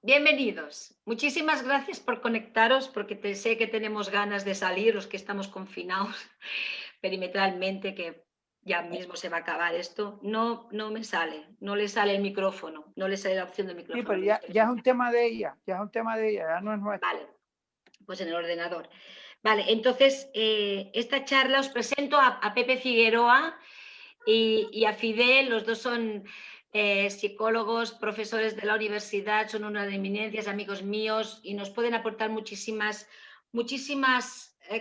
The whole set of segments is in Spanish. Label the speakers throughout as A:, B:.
A: Bienvenidos. Muchísimas gracias por conectaros porque sé que tenemos ganas de salir, los que estamos confinados perimetralmente, que ya mismo se va a acabar esto. No, no me sale, no le sale el micrófono, no le sale la opción del
B: Sí,
A: micrófono.
B: pero
A: No
B: ya es un tema de ella, ya es un tema de ella, ya no es nuestro.
A: Vale, pues en el ordenador. Vale, entonces esta charla os presento a Pepe Figueroa y a Fidel. Los dos son psicólogos, profesores de la universidad, son unas eminencias, amigos míos, y nos pueden aportar muchísimas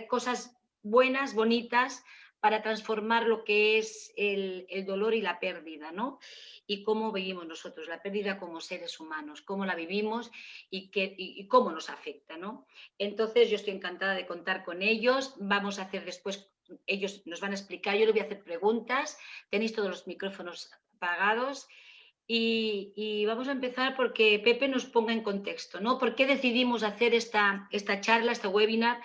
A: cosas buenas, bonitas, para transformar lo que es el dolor y la pérdida, ¿no? Y cómo vivimos nosotros la pérdida como seres humanos, cómo la vivimos y cómo nos afecta, ¿no? Entonces yo estoy encantada de contar con ellos. Vamos a hacer después, ellos nos van a explicar, yo les voy a hacer preguntas. Tenéis todos los micrófonos apagados y vamos a empezar porque Pepe nos ponga en contexto, ¿no? ¿Por qué decidimos hacer esta charla, este webinar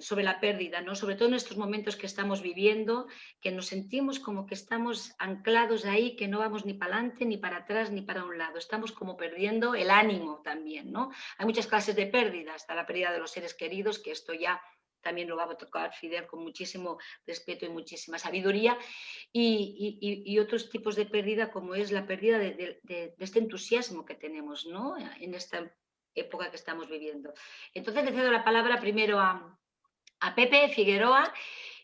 A: sobre la pérdida, ¿no? Sobre todo en estos momentos que estamos viviendo, que nos sentimos como que estamos anclados ahí, que no vamos ni para adelante, ni para atrás, ni para un lado. Estamos como perdiendo el ánimo también, ¿no? Hay muchas clases de pérdida, hasta la pérdida de los seres queridos, que esto ya también lo va a tocar Fidel con muchísimo respeto y muchísima sabiduría, y otros tipos de pérdida, como es la pérdida de este entusiasmo que tenemos, ¿no? En esta época que estamos viviendo. Entonces le cedo la palabra primero a Pepe Figueroa,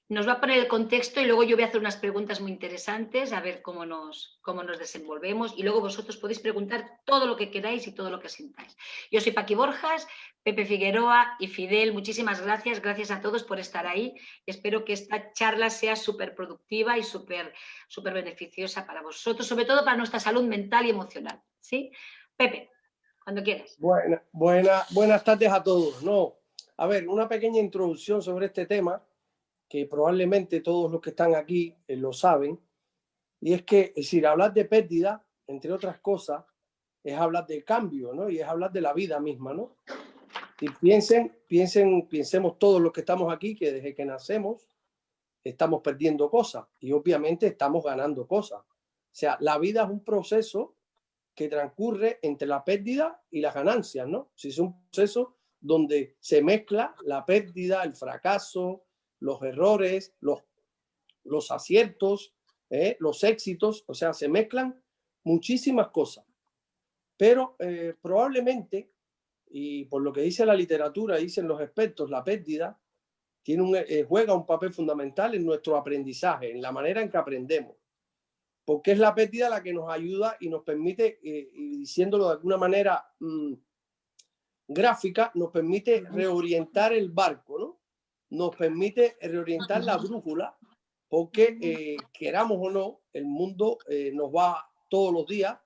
A: nos va a poner el contexto y luego yo voy a hacer unas preguntas muy interesantes, a ver cómo nos desenvolvemos, y luego vosotros podéis preguntar todo lo que queráis y todo lo que sintáis. Yo soy Paqui Borjas, Pepe Figueroa y Fidel, muchísimas gracias a todos por estar ahí. Espero que esta charla sea súper productiva y súper beneficiosa para vosotros, sobre todo para nuestra salud mental y emocional. ¿Sí? Pepe, cuando quieras.
C: Buenas tardes a todos. No, a ver, una pequeña introducción sobre este tema, que probablemente todos los que están aquí lo saben, y es que, es decir, hablar de pérdida, entre otras cosas, es hablar de cambio, ¿no? Y es hablar de la vida misma, ¿no? Y pensemos todos los que estamos aquí que desde que nacemos estamos perdiendo cosas y obviamente estamos ganando cosas. O sea, la vida es un proceso que transcurre entre la pérdida y las ganancias, ¿no? Si es un proceso donde se mezcla la pérdida, el fracaso, los errores, los aciertos, los éxitos, o sea, se mezclan muchísimas cosas. Pero probablemente, y por lo que dice la literatura, dicen los expertos, la pérdida juega un papel fundamental en nuestro aprendizaje, en la manera en que aprendemos. Porque es la pérdida la que nos ayuda y nos permite, y diciéndolo de alguna manera gráfica, nos permite reorientar el barco, ¿no? Nos permite reorientar la brújula, porque queramos o no, el mundo nos va todos los días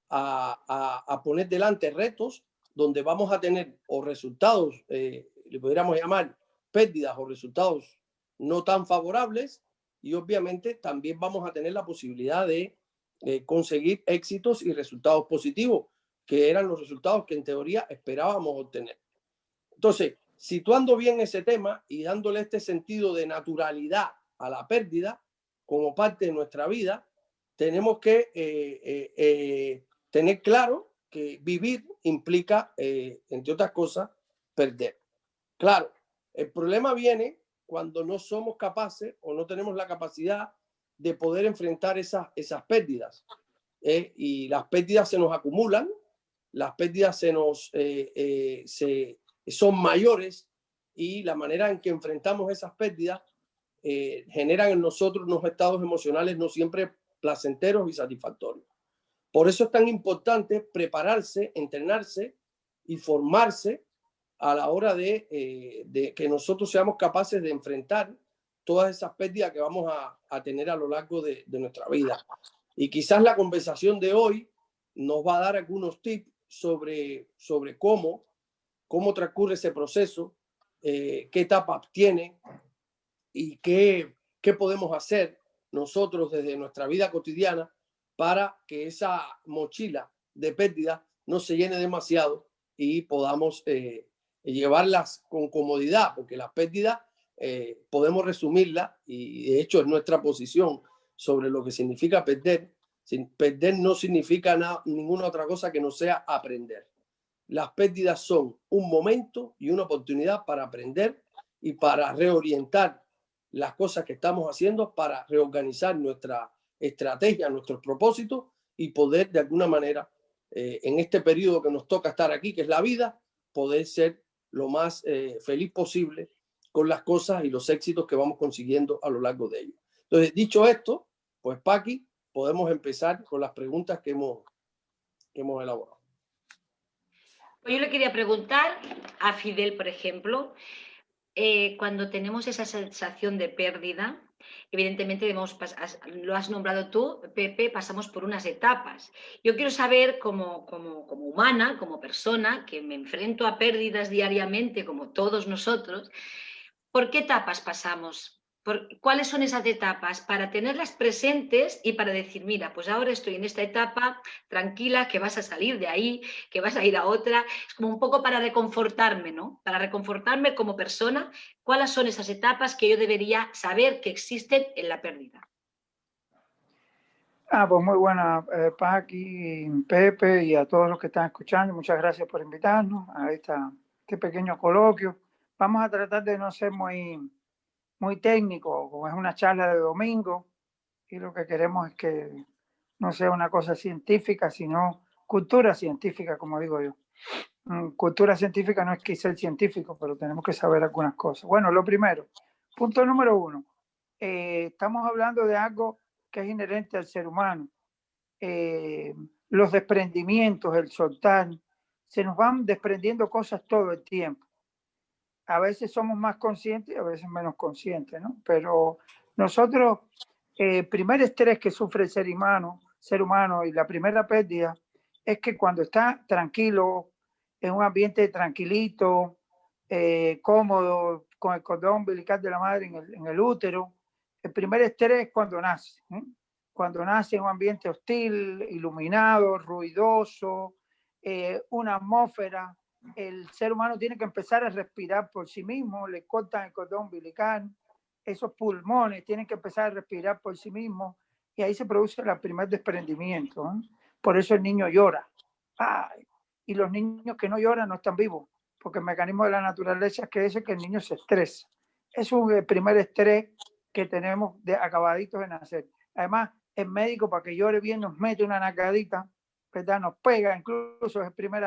C: a poner delante retos donde vamos a tener o resultados, le pudiéramos llamar pérdidas o resultados no tan favorables, y obviamente también vamos a tener la posibilidad de conseguir éxitos y resultados positivos, que eran los resultados que en teoría esperábamos obtener. Entonces, situando bien ese tema y dándole este sentido de naturalidad a la pérdida como parte de nuestra vida, tenemos que tener claro que vivir implica, entre otras cosas, perder. Claro, el problema viene cuando no somos capaces o no tenemos la capacidad de poder enfrentar esas pérdidas. Y las pérdidas se nos acumulan, las pérdidas son mayores, y la manera en que enfrentamos esas pérdidas generan en nosotros unos estados emocionales no siempre placenteros y satisfactorios. Por eso es tan importante prepararse, entrenarse y formarse a la hora de que nosotros seamos capaces de enfrentar todas esas pérdidas que vamos a tener a lo largo de nuestra vida. Y quizás la conversación de hoy nos va a dar algunos tips sobre cómo transcurre ese proceso, qué etapas tiene y qué podemos hacer nosotros desde nuestra vida cotidiana para que esa mochila de pérdida no se llene demasiado y podamos llevarlas con comodidad, porque las pérdidas podemos resumirla, y de hecho es nuestra posición sobre lo que significa perder. Perder no significa ninguna otra cosa que no sea aprender. las pérdidas son un momento y una oportunidad para aprender y para reorientar las cosas que estamos haciendo, para reorganizar nuestra estrategia, nuestros propósitos y poder de alguna manera, en este periodo que nos toca estar aquí, que es la vida, poder ser lo más feliz posible con las cosas y los éxitos que vamos consiguiendo a lo largo de ello. Entonces, dicho esto, pues Paqui, podemos empezar con las preguntas que hemos elaborado.
A: Pues yo le quería preguntar a Fidel, por ejemplo, cuando tenemos esa sensación de pérdida, evidentemente lo has nombrado tú, Pepe, pasamos por unas etapas. Yo quiero saber como humana, como persona, que me enfrento a pérdidas diariamente, como todos nosotros, ¿por qué etapas pasamos? ¿Cuáles son esas etapas? Para tenerlas presentes y para decir, mira, pues ahora estoy en esta etapa, tranquila, que vas a salir de ahí, que vas a ir a otra. Es como un poco para reconfortarme, ¿no? Para reconfortarme como persona, ¿cuáles son esas etapas que yo debería saber que existen en la pérdida?
B: Pues muy buena, Paqui, Pepe y a todos los que están escuchando. Muchas gracias por invitarnos a este pequeño coloquio. Vamos a tratar de no ser muy técnico, como es una charla de domingo, y lo que queremos es que no sea una cosa científica, sino cultura científica, como digo yo. Cultura científica no es que ser científico, pero tenemos que saber algunas cosas. Bueno, lo primero, punto número 1, estamos hablando de algo que es inherente al ser humano. Los desprendimientos, el soltar, se nos van desprendiendo cosas todo el tiempo. A veces somos más conscientes y a veces menos conscientes, ¿no? Pero nosotros, el primer estrés que sufre el ser humano y la primera pérdida es que cuando está tranquilo, en un ambiente tranquilito, cómodo, con el cordón umbilical de la madre en el útero, el primer estrés es cuando nace, ¿eh? Cuando nace en un ambiente hostil, iluminado, ruidoso, una atmósfera, el ser humano tiene que empezar a respirar por sí mismo, le cortan el cordón umbilical, esos pulmones tienen que empezar a respirar por sí mismos y ahí se produce el primer desprendimiento, ¿eh? Por eso el niño llora. ¡Ay! Y los niños que no lloran no están vivos, porque el mecanismo de la naturaleza es que dice que el niño se estresa. Es un primer estrés que tenemos de acabaditos de nacer. Además, el médico, para que llore bien, nos mete una nacadita, ¿verdad? Nos pega, incluso es el primer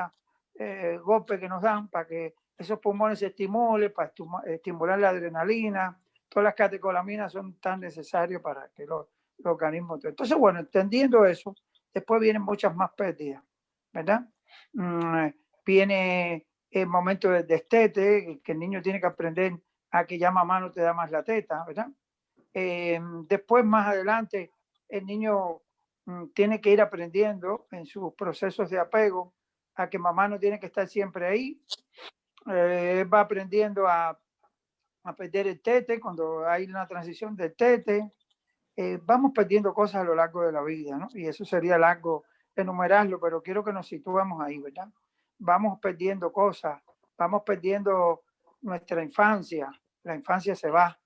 B: golpe que nos dan para que esos pulmones se estimulen, para estimular la adrenalina. Todas las catecolaminas son tan necesarias para que los organismos. Entonces, bueno, entendiendo eso, después vienen muchas más pérdidas, ¿verdad? Viene el momento del destete, que el niño tiene que aprender a que ya mamá no te da más la teta, ¿verdad? Después, más adelante, el niño tiene que ir aprendiendo en sus procesos de apego a que mamá no tiene que estar siempre ahí. Va aprendiendo a perder el tete cuando hay una transición del tete. Vamos perdiendo cosas a lo largo de la vida, ¿no? Y eso sería largo enumerarlo, pero quiero que nos situemos ahí, ¿verdad? Vamos perdiendo cosas, vamos perdiendo nuestra infancia, la infancia se va,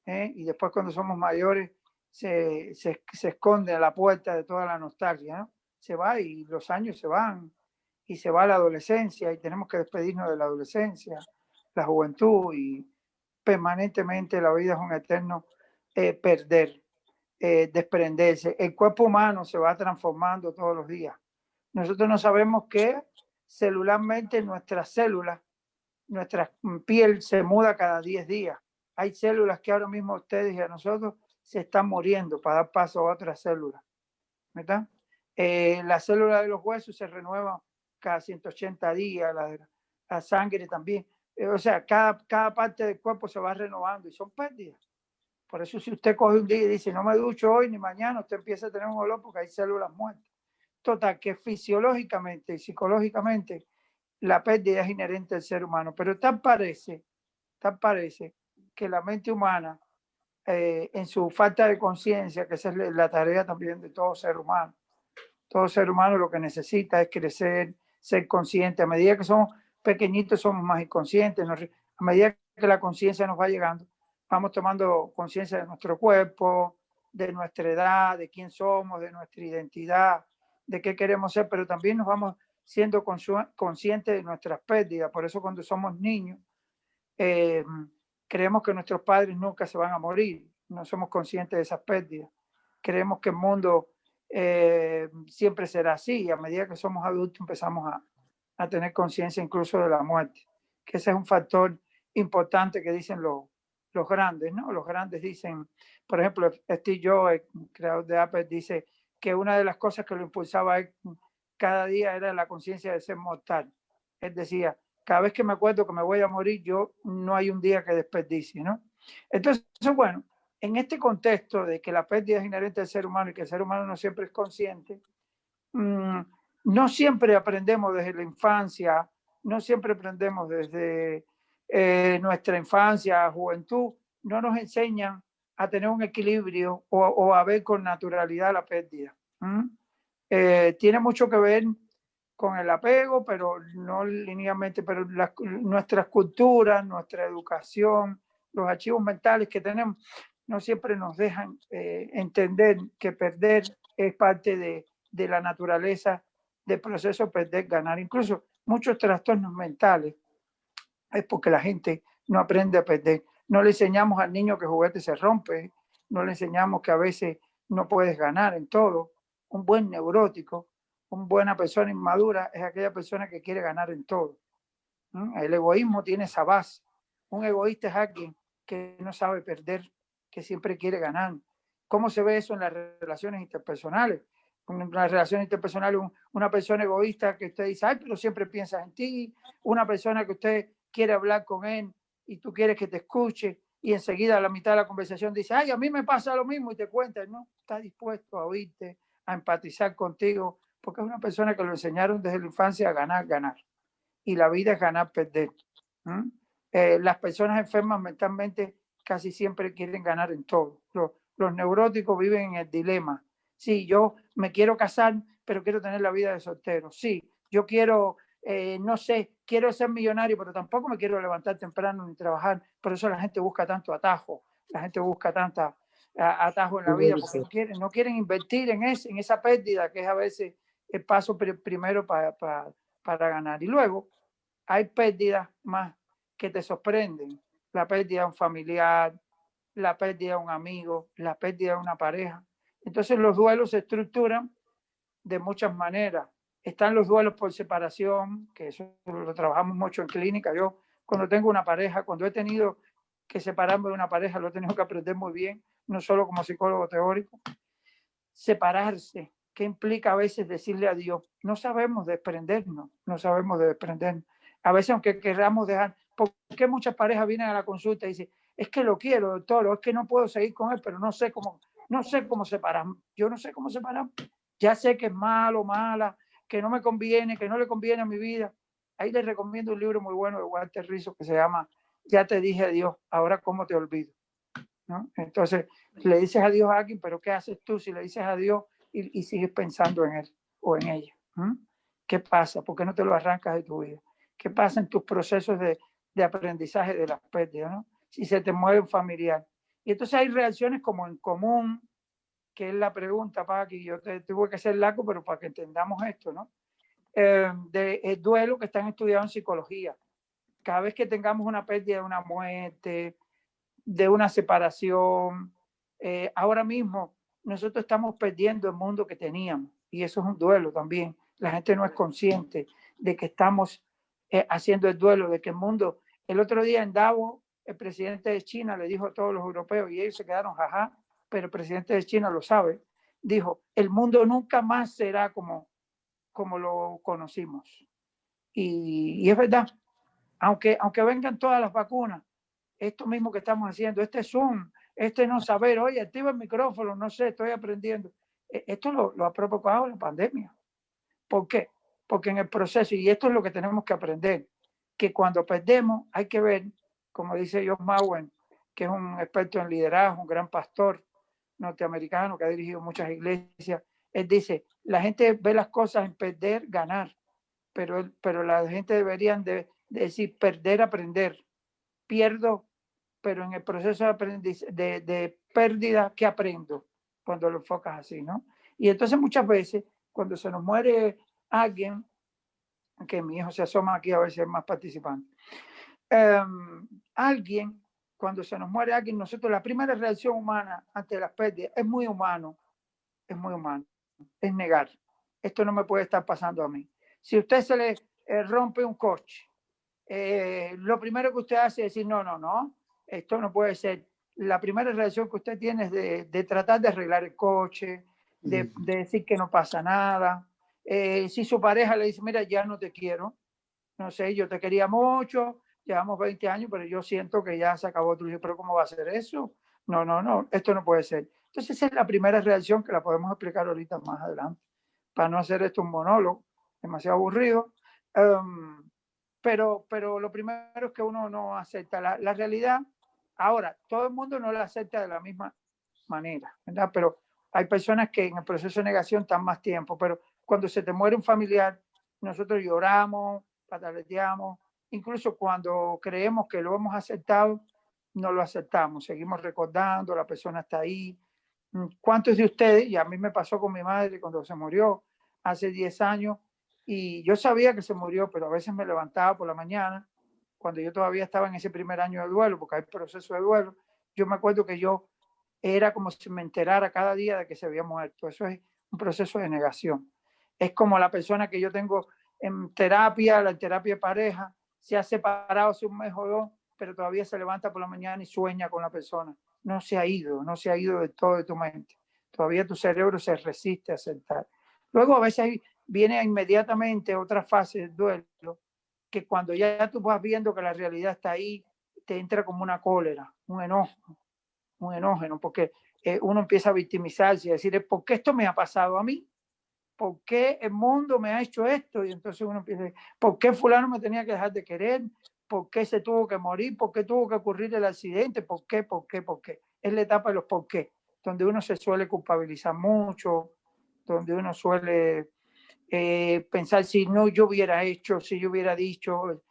B: y después cuando somos mayores se esconde a la puerta de toda la nostalgia, ¿no? Se va y los años se van y se va la adolescencia y tenemos que despedirnos de la adolescencia, la juventud y permanentemente la vida es un eterno perder, desprenderse. El cuerpo humano se va transformando todos los días. Nosotros no sabemos que celularmente nuestras células, nuestra piel se muda cada 10 días. Hay células que ahora mismo ustedes y a nosotros se están muriendo para dar paso a otras células, ¿verdad? La célula de los huesos se renueva cada 180 días, la sangre también. O sea, cada parte del cuerpo se va renovando y son pérdidas. Por eso si usted coge un día y dice, no me ducho hoy ni mañana, usted empieza a tener un olor porque hay células muertas. Total, que fisiológicamente y psicológicamente la pérdida es inherente al ser humano. Pero tal parece que la mente humana, en su falta de conciencia, que esa es la tarea también de todo ser humano lo que necesita es crecer, ser consciente. A medida que somos pequeñitos somos más inconscientes. A medida que la conciencia nos va llegando, vamos tomando conciencia de nuestro cuerpo, de nuestra edad, de quién somos, de nuestra identidad, de qué queremos ser, pero también nos vamos siendo conscientes de nuestras pérdidas. Por eso cuando somos niños, creemos que nuestros padres nunca se van a morir. No somos conscientes de esas pérdidas. Creemos que el mundo siempre será así. Y a medida que somos adultos empezamos a tener conciencia incluso de la muerte. Que ese es un factor importante que dicen los grandes, ¿no? Los grandes dicen, por ejemplo, Steve Jobs, el creador de Apple, dice que una de las cosas que lo impulsaba a él cada día era la conciencia de ser mortal. Él decía, cada vez que me acuerdo que me voy a morir, yo no hay un día que desperdicie, ¿no? Entonces, bueno, en este contexto de que la pérdida es inherente al ser humano y que el ser humano no siempre es consciente, no siempre aprendemos desde la infancia, no siempre aprendemos desde nuestra infancia, juventud, no nos enseñan a tener un equilibrio o a ver con naturalidad la pérdida. Tiene mucho que ver con el apego, pero no linealmente, pero nuestras culturas, nuestra educación, los archivos mentales que tenemos, no siempre nos dejan entender que perder es parte de la naturaleza del proceso perder, ganar. Incluso muchos trastornos mentales es porque la gente no aprende a perder. No le enseñamos al niño que el juguete se rompe, no le enseñamos que a veces no puedes ganar en todo. Un buen neurótico, una buena persona inmadura es aquella persona que quiere ganar en todo. El egoísmo tiene esa base. Un egoísta es alguien que no sabe perder, que siempre quiere ganar. ¿Cómo se ve eso en las relaciones interpersonales? En las relaciones interpersonales, una persona egoísta que usted dice, ay, pero siempre piensas en ti. Una persona que usted quiere hablar con él y tú quieres que te escuche y enseguida a la mitad de la conversación dice, ay, a mí me pasa lo mismo y te cuenta, no, está dispuesto a oírte, a empatizar contigo, porque es una persona que lo enseñaron desde la infancia a ganar, ganar. Y la vida es ganar, perder. Las personas enfermas mentalmente casi siempre quieren ganar en todo. Los neuróticos viven en el dilema. Sí, yo me quiero casar, pero quiero tener la vida de soltero. Sí, yo quiero, no sé, quiero ser millonario, pero tampoco me quiero levantar temprano ni trabajar. Por eso la gente busca tanto atajo, la gente busca tanta atajo en la vida, porque no quieren invertir en esa pérdida que es a veces el paso primero para ganar. Y luego hay pérdidas más que te sorprenden. La pérdida de un familiar, la pérdida de un amigo, la pérdida de una pareja. Entonces los duelos se estructuran de muchas maneras. Están los duelos por separación, que eso lo trabajamos mucho en clínica. Yo cuando tengo una pareja, cuando he tenido que separarme de una pareja, lo he tenido que aprender muy bien, no solo como psicólogo teórico. Separarse, ¿qué implica a veces decirle adiós? No sabemos desprendernos, no sabemos de desprendernos. A veces, aunque queramos dejar, ¿por qué muchas parejas vienen a la consulta y dicen, es que lo quiero, doctor, o es que no puedo seguir con él, pero no sé cómo separarme? Yo no sé cómo separarme. Ya sé que es malo, mala, que no me conviene, que no le conviene a mi vida. Ahí les recomiendo un libro muy bueno de Walter Rizzo que se llama Ya te dije adiós, ahora cómo te olvido, ¿no? Entonces, le dices adiós a alguien, pero ¿qué haces tú si le dices adiós y sigues pensando en él o en ella? ¿Qué pasa? ¿Por qué no te lo arrancas de tu vida? ¿Qué pasa en tus procesos de aprendizaje de las pérdidas, ¿no? Si se te mueve un familiar. Y entonces hay reacciones como en común, que es la pregunta, Paqui, yo tuve que ser largo, pero para que entendamos esto, ¿no? De duelo que están estudiados en psicología. Cada vez que tengamos una pérdida, de una muerte, de una separación, ahora mismo nosotros estamos perdiendo el mundo que teníamos y eso es un duelo también. La gente no es consciente de que estamos haciendo el duelo, de que el mundo, el otro día en Davos, el presidente de China le dijo a todos los europeos y ellos se quedaron jaja, pero el presidente de China lo sabe, dijo, el mundo nunca más será como lo conocimos. Y es verdad, aunque vengan todas las vacunas, esto mismo que estamos haciendo, este Zoom, este no saber, oye, activa el micrófono, no sé, estoy aprendiendo. Esto lo ha provocado la pandemia. ¿Por qué? Porque en el proceso, y esto es lo que tenemos que aprender, que cuando perdemos hay que ver, como dice John Mawen, que es un experto en liderazgo, un gran pastor norteamericano que ha dirigido muchas iglesias, él dice, la gente ve las cosas en perder, ganar, pero la gente deberían de decir perder, aprender. Pierdo, pero en el proceso de pérdida, ¿qué aprendo? Cuando lo enfocas así, ¿no? Y entonces muchas veces, cuando se nos muere alguien, que mi hijo se asoma aquí a veces es más participante. Alguien, cuando se nos muere alguien, nosotros la primera reacción humana ante las pérdidas es muy humano, es negar. Esto no me puede estar pasando a mí. Si a usted se le rompe un coche, lo primero que usted hace es decir, no, esto no puede ser. La primera reacción que usted tiene es de tratar de arreglar el coche, de decir que no pasa nada. Si su pareja le dice, mira, ya no te quiero, no sé, yo te quería mucho, llevamos 20 años, pero yo siento que ya se acabó tu vida, pero ¿cómo va a ser eso? No, esto no puede ser. Entonces esa es la primera reacción que la podemos explicar ahorita más adelante, para no hacer esto un monólogo demasiado aburrido. Pero lo primero es que uno no acepta la realidad. Ahora, todo el mundo no la acepta de la misma manera, ¿verdad? Pero hay personas que en el proceso de negación están más tiempo, pero cuando se te muere un familiar, nosotros lloramos, pataleteamos, incluso cuando creemos que lo hemos aceptado, no lo aceptamos, seguimos recordando, la persona está ahí. ¿Cuántos de ustedes, y a mí me pasó con mi madre cuando se murió hace 10 años, y yo sabía que se murió, pero a veces me levantaba por la mañana, cuando yo todavía estaba en ese primer año de duelo, porque hay proceso de duelo, yo me acuerdo que yo era como si me enterara cada día de que se había muerto. Eso es un proceso de negación. Es como la persona que yo tengo en terapia, la terapia de pareja, se ha separado hace un mes o dos, pero todavía se levanta por la mañana y sueña con la persona. No se ha ido de todo de tu mente. Todavía tu cerebro se resiste a aceptar. Luego a veces viene inmediatamente otra fase del duelo, que cuando ya tú vas viendo que la realidad está ahí, te entra como una cólera, un enógeno, porque uno empieza a victimizarse y a decir, ¿por qué esto me ha pasado a mí? ¿Por qué el mundo me ha hecho esto? Y entonces uno empieza a decir, ¿por qué fulano me tenía que dejar de querer? ¿Por qué se tuvo que morir? ¿Por qué tuvo que ocurrir el accidente? ¿Por qué? Es la etapa de los por qué, donde uno se suele culpabilizar mucho, donde uno suele pensar si no yo hubiera hecho, si yo hubiera dicho,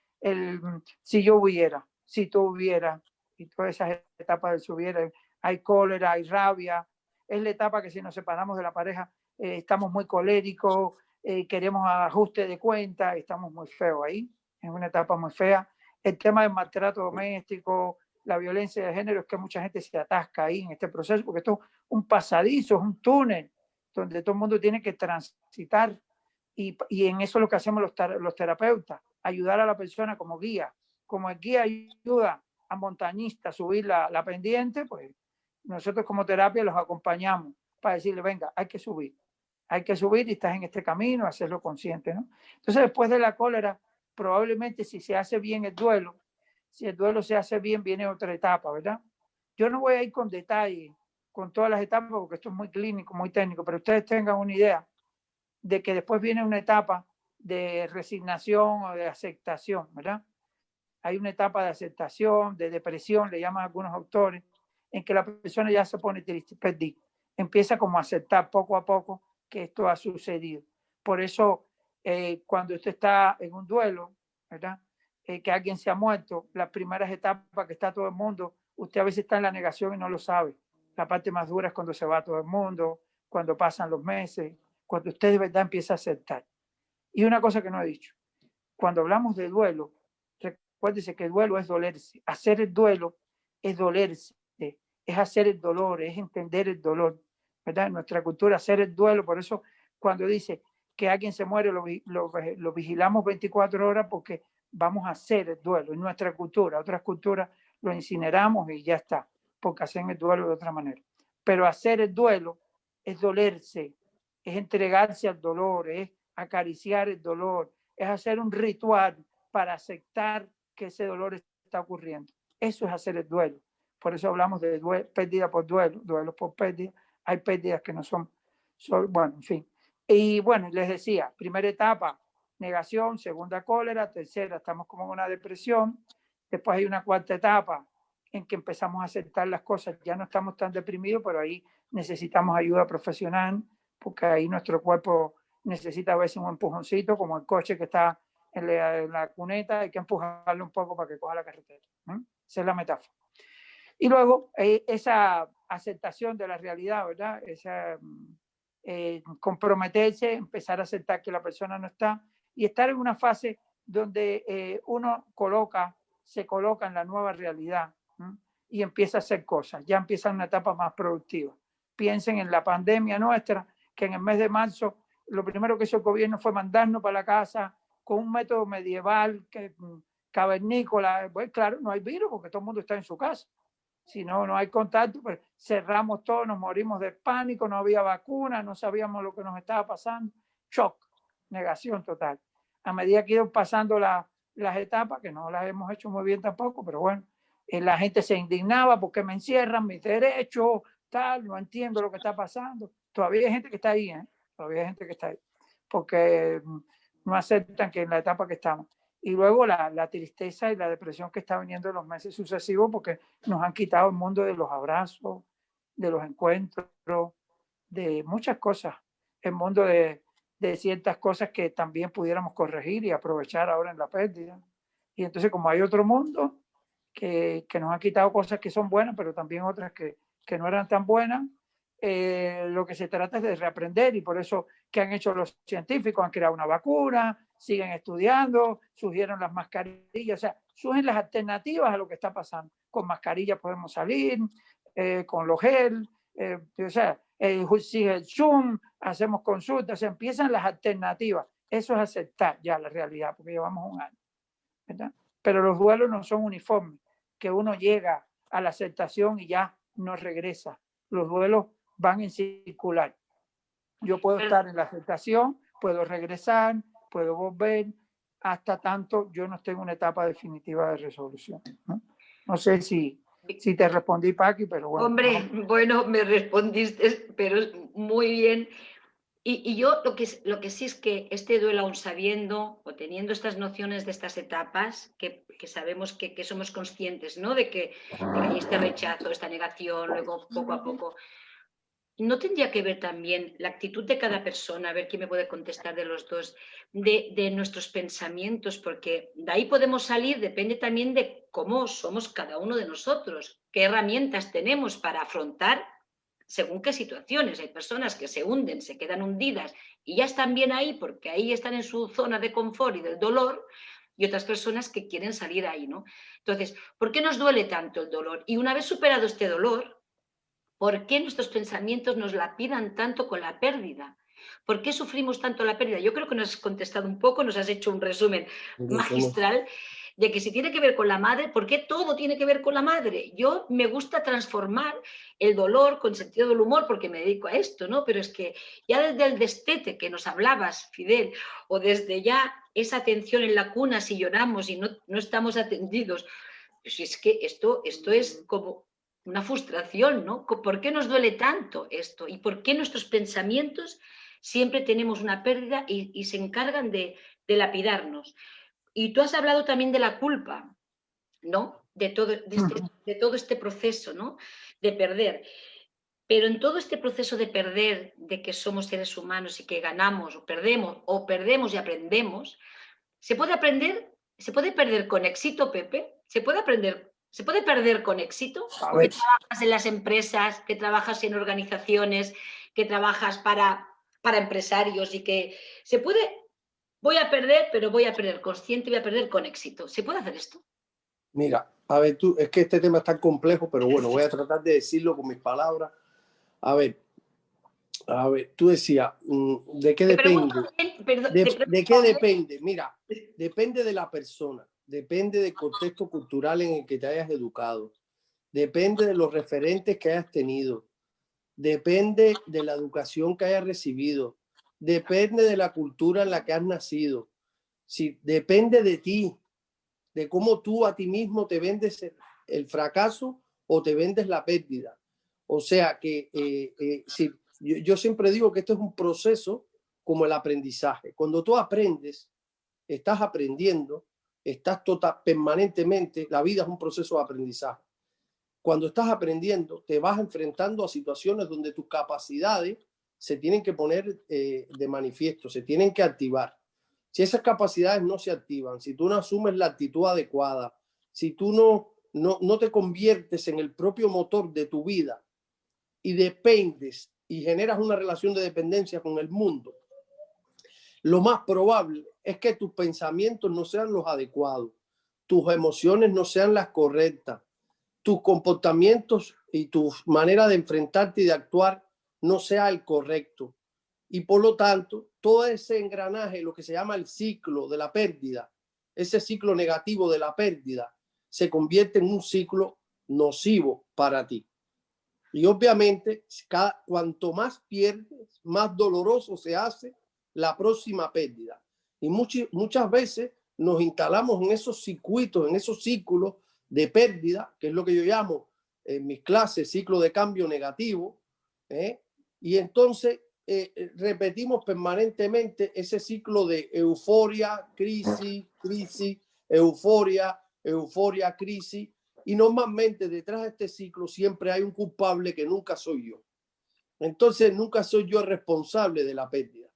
B: si tú hubieras, y todas esas etapas de su vida, hay cólera, hay rabia, es la etapa que si nos separamos de la pareja estamos muy coléricos, queremos ajuste de cuenta, estamos muy feos ahí, es una etapa muy fea. El tema del maltrato doméstico, la violencia de género, es que mucha gente se atasca ahí en este proceso, porque esto es un pasadizo, es un túnel, donde todo el mundo tiene que transitar y en eso es lo que hacemos los terapeutas, ayudar a la persona como guía. Como el guía ayuda a montañistas a subir la pendiente, pues nosotros como terapia los acompañamos para decirle, venga, hay que subir y estás en este camino, hacerlo consciente, ¿no? Entonces, después de la cólera, probablemente si se hace bien el duelo, si el duelo se hace bien, viene otra etapa, ¿verdad? Yo no voy a ir con detalle con todas las etapas porque esto es muy clínico, muy técnico, pero ustedes tengan una idea de que después viene una etapa de resignación o de aceptación, ¿verdad? Hay una etapa de aceptación, de depresión, le llaman algunos autores, en que la persona ya se pone triste, perdí. Empieza como a aceptar poco a poco que esto ha sucedido. Por eso, cuando usted está en un duelo, ¿verdad? Que alguien se ha muerto, las primeras etapas que está todo el mundo, usted a veces está en la negación y no lo sabe. La parte más dura es cuando se va todo el mundo, cuando pasan los meses, cuando usted de verdad empieza a aceptar. Y una cosa que no he dicho, cuando hablamos de duelo, recuérdese que el duelo es dolerse. Hacer el duelo es dolerse, es hacer el dolor, es entender el dolor, ¿verdad? En nuestra cultura, hacer el duelo, por eso cuando dice que alguien se muere, lo vigilamos 24 horas porque vamos a hacer el duelo. En nuestra cultura, otras culturas lo incineramos y ya está, porque hacen el duelo de otra manera. Pero hacer el duelo es dolerse, es entregarse al dolor, es acariciar el dolor, es hacer un ritual para aceptar que ese dolor está ocurriendo. Eso es hacer el duelo. Por eso hablamos de pérdida por duelo, duelo por pérdida. Hay pérdidas que no son, bueno, en fin. Y bueno, les decía, primera etapa, negación, segunda cólera, tercera, estamos como en una depresión. Después hay una cuarta etapa en que empezamos a aceptar las cosas. Ya no estamos tan deprimidos, pero ahí necesitamos ayuda profesional, porque ahí nuestro cuerpo necesita a veces un empujoncito, como el coche que está en la cuneta, hay que empujarlo un poco para que coja la carretera. Esa es la metáfora. Y luego esa aceptación de la realidad, ¿verdad? Esa, comprometerse, empezar a aceptar que la persona no está y estar en una fase donde uno se coloca en la nueva realidad, ¿no? Y empieza a hacer cosas, ya empieza una etapa más productiva. Piensen en la pandemia nuestra, que en el mes de marzo lo primero que hizo el gobierno fue mandarnos para la casa con un método medieval, cavernícola. Pues claro, no hay virus porque todo el mundo está en su casa. Si no, no hay contacto, pues cerramos todo, nos morimos de pánico, no había vacuna, no sabíamos lo que nos estaba pasando. Shock, negación total. A medida que iban pasando las etapas, que no las hemos hecho muy bien tampoco, pero bueno, la gente se indignaba porque me encierran mis derechos, tal, no entiendo lo que está pasando. Todavía hay gente que está ahí, todavía hay gente que está ahí, porque no aceptan que en la etapa que estamos. Y luego la tristeza y la depresión que está viniendo en los meses sucesivos, porque nos han quitado el mundo de los abrazos, de los encuentros, de muchas cosas, el mundo de ciertas cosas que también pudiéramos corregir y aprovechar ahora en la pérdida. Y entonces, como hay otro mundo que nos han quitado cosas que son buenas, pero también otras que no eran tan buenas, lo que se trata es de reaprender, y por eso que han hecho los científicos, han creado una vacuna, siguen estudiando, surgieron las mascarillas, o sea, surgen las alternativas a lo que está pasando. Con mascarillas podemos salir, con los gel, o sea, sigue el Zoom, hacemos consultas, empiezan las alternativas. Eso es aceptar ya la realidad, porque llevamos un año, ¿verdad? Pero los duelos no son uniformes, que uno llega a la aceptación y ya no regresa. Los duelos van en circular. Yo puedo estar en la aceptación, puedo regresar, puedo volver, hasta tanto yo no esté en una etapa definitiva de resolución, ¿no? No sé si te respondí, Paqui, pero bueno.
A: Hombre, bueno, me respondiste, pero muy bien. Y yo lo que sí es que este duelo, aún sabiendo o teniendo estas nociones de estas etapas, que sabemos que somos conscientes, ¿no? de que hay este rechazo, esta negación, luego poco a poco, ¿no tendría que ver también la actitud de cada persona? A ver quién me puede contestar de los dos, de nuestros pensamientos, porque de ahí podemos salir, depende también de cómo somos cada uno de nosotros, qué herramientas tenemos para afrontar según qué situaciones. Hay personas que se hunden, se quedan hundidas y ya están bien ahí porque ahí están en su zona de confort y del dolor, y otras personas que quieren salir ahí, ¿no? Entonces, ¿por qué nos duele tanto el dolor? Y una vez superado este dolor, ¿por qué nuestros pensamientos nos lapidan tanto con la pérdida? ¿Por qué sufrimos tanto la pérdida? Yo creo que nos has contestado un poco, nos has hecho un resumen magistral de que si tiene que ver con la madre, ¿por qué todo tiene que ver con la madre? Yo me gusta transformar el dolor con sentido del humor porque me dedico a esto, ¿no? Pero es que ya desde el destete que nos hablabas, Fidel, o desde ya esa atención en la cuna si lloramos y no estamos atendidos, pues es que esto es como una frustración, ¿no? ¿Por qué nos duele tanto esto? ¿Y por qué nuestros pensamientos siempre tenemos una pérdida y se encargan de lapidarnos? Y tú has hablado también de la culpa, ¿no? De todo este proceso, ¿no? De perder. Pero en todo este proceso de perder, de que somos seres humanos y que ganamos o perdemos y aprendemos, ¿se puede aprender? ¿Se puede perder con éxito, Pepe? ¿Se puede perder con éxito? ¿O que trabajas en las empresas, que trabajas en organizaciones, que trabajas para empresarios y que se puede, voy a perder, pero voy a perder consciente, voy a perder con éxito? ¿Se puede hacer esto?
C: Mira, a ver, es que este tema es tan complejo, pero bueno, voy a tratar de decirlo con mis palabras. A ver, tú decías, ¿de qué depende? ¿De qué depende? Mira, depende de la persona, depende del contexto cultural en el que te hayas educado, depende de los referentes que hayas tenido, depende de la educación que hayas recibido, depende de la cultura en la que has nacido, sí, depende de ti, de cómo tú a ti mismo te vendes el fracaso o te vendes la pérdida. O sea que sí, yo siempre digo que esto es un proceso como el aprendizaje. Cuando tú aprendes, estás aprendiendo, estás permanentemente, la vida es un proceso de aprendizaje. Cuando estás aprendiendo, te vas enfrentando a situaciones donde tus capacidades se tienen que poner de manifiesto, se tienen que activar. Si esas capacidades no se activan, si tú no asumes la actitud adecuada, si tú no te conviertes en el propio motor de tu vida y dependes y generas una relación de dependencia con el mundo, lo más probable es que tus pensamientos no sean los adecuados, tus emociones no sean las correctas, tus comportamientos y tu manera de enfrentarte y de actuar no sea el correcto. Y por lo tanto, todo ese engranaje, lo que se llama el ciclo de la pérdida, ese ciclo negativo de la pérdida, se convierte en un ciclo nocivo para ti. Y obviamente, cuanto más pierdes, más doloroso se hace la próxima pérdida. Y muchas veces nos instalamos en esos circuitos, en esos círculos de pérdida, que es lo que yo llamo en mis clases ciclo de cambio negativo, y entonces repetimos permanentemente ese ciclo de euforia, crisis, crisis, euforia, euforia, crisis, y normalmente detrás de este ciclo siempre hay un culpable que nunca soy yo. Entonces nunca soy yo el responsable de la pérdida.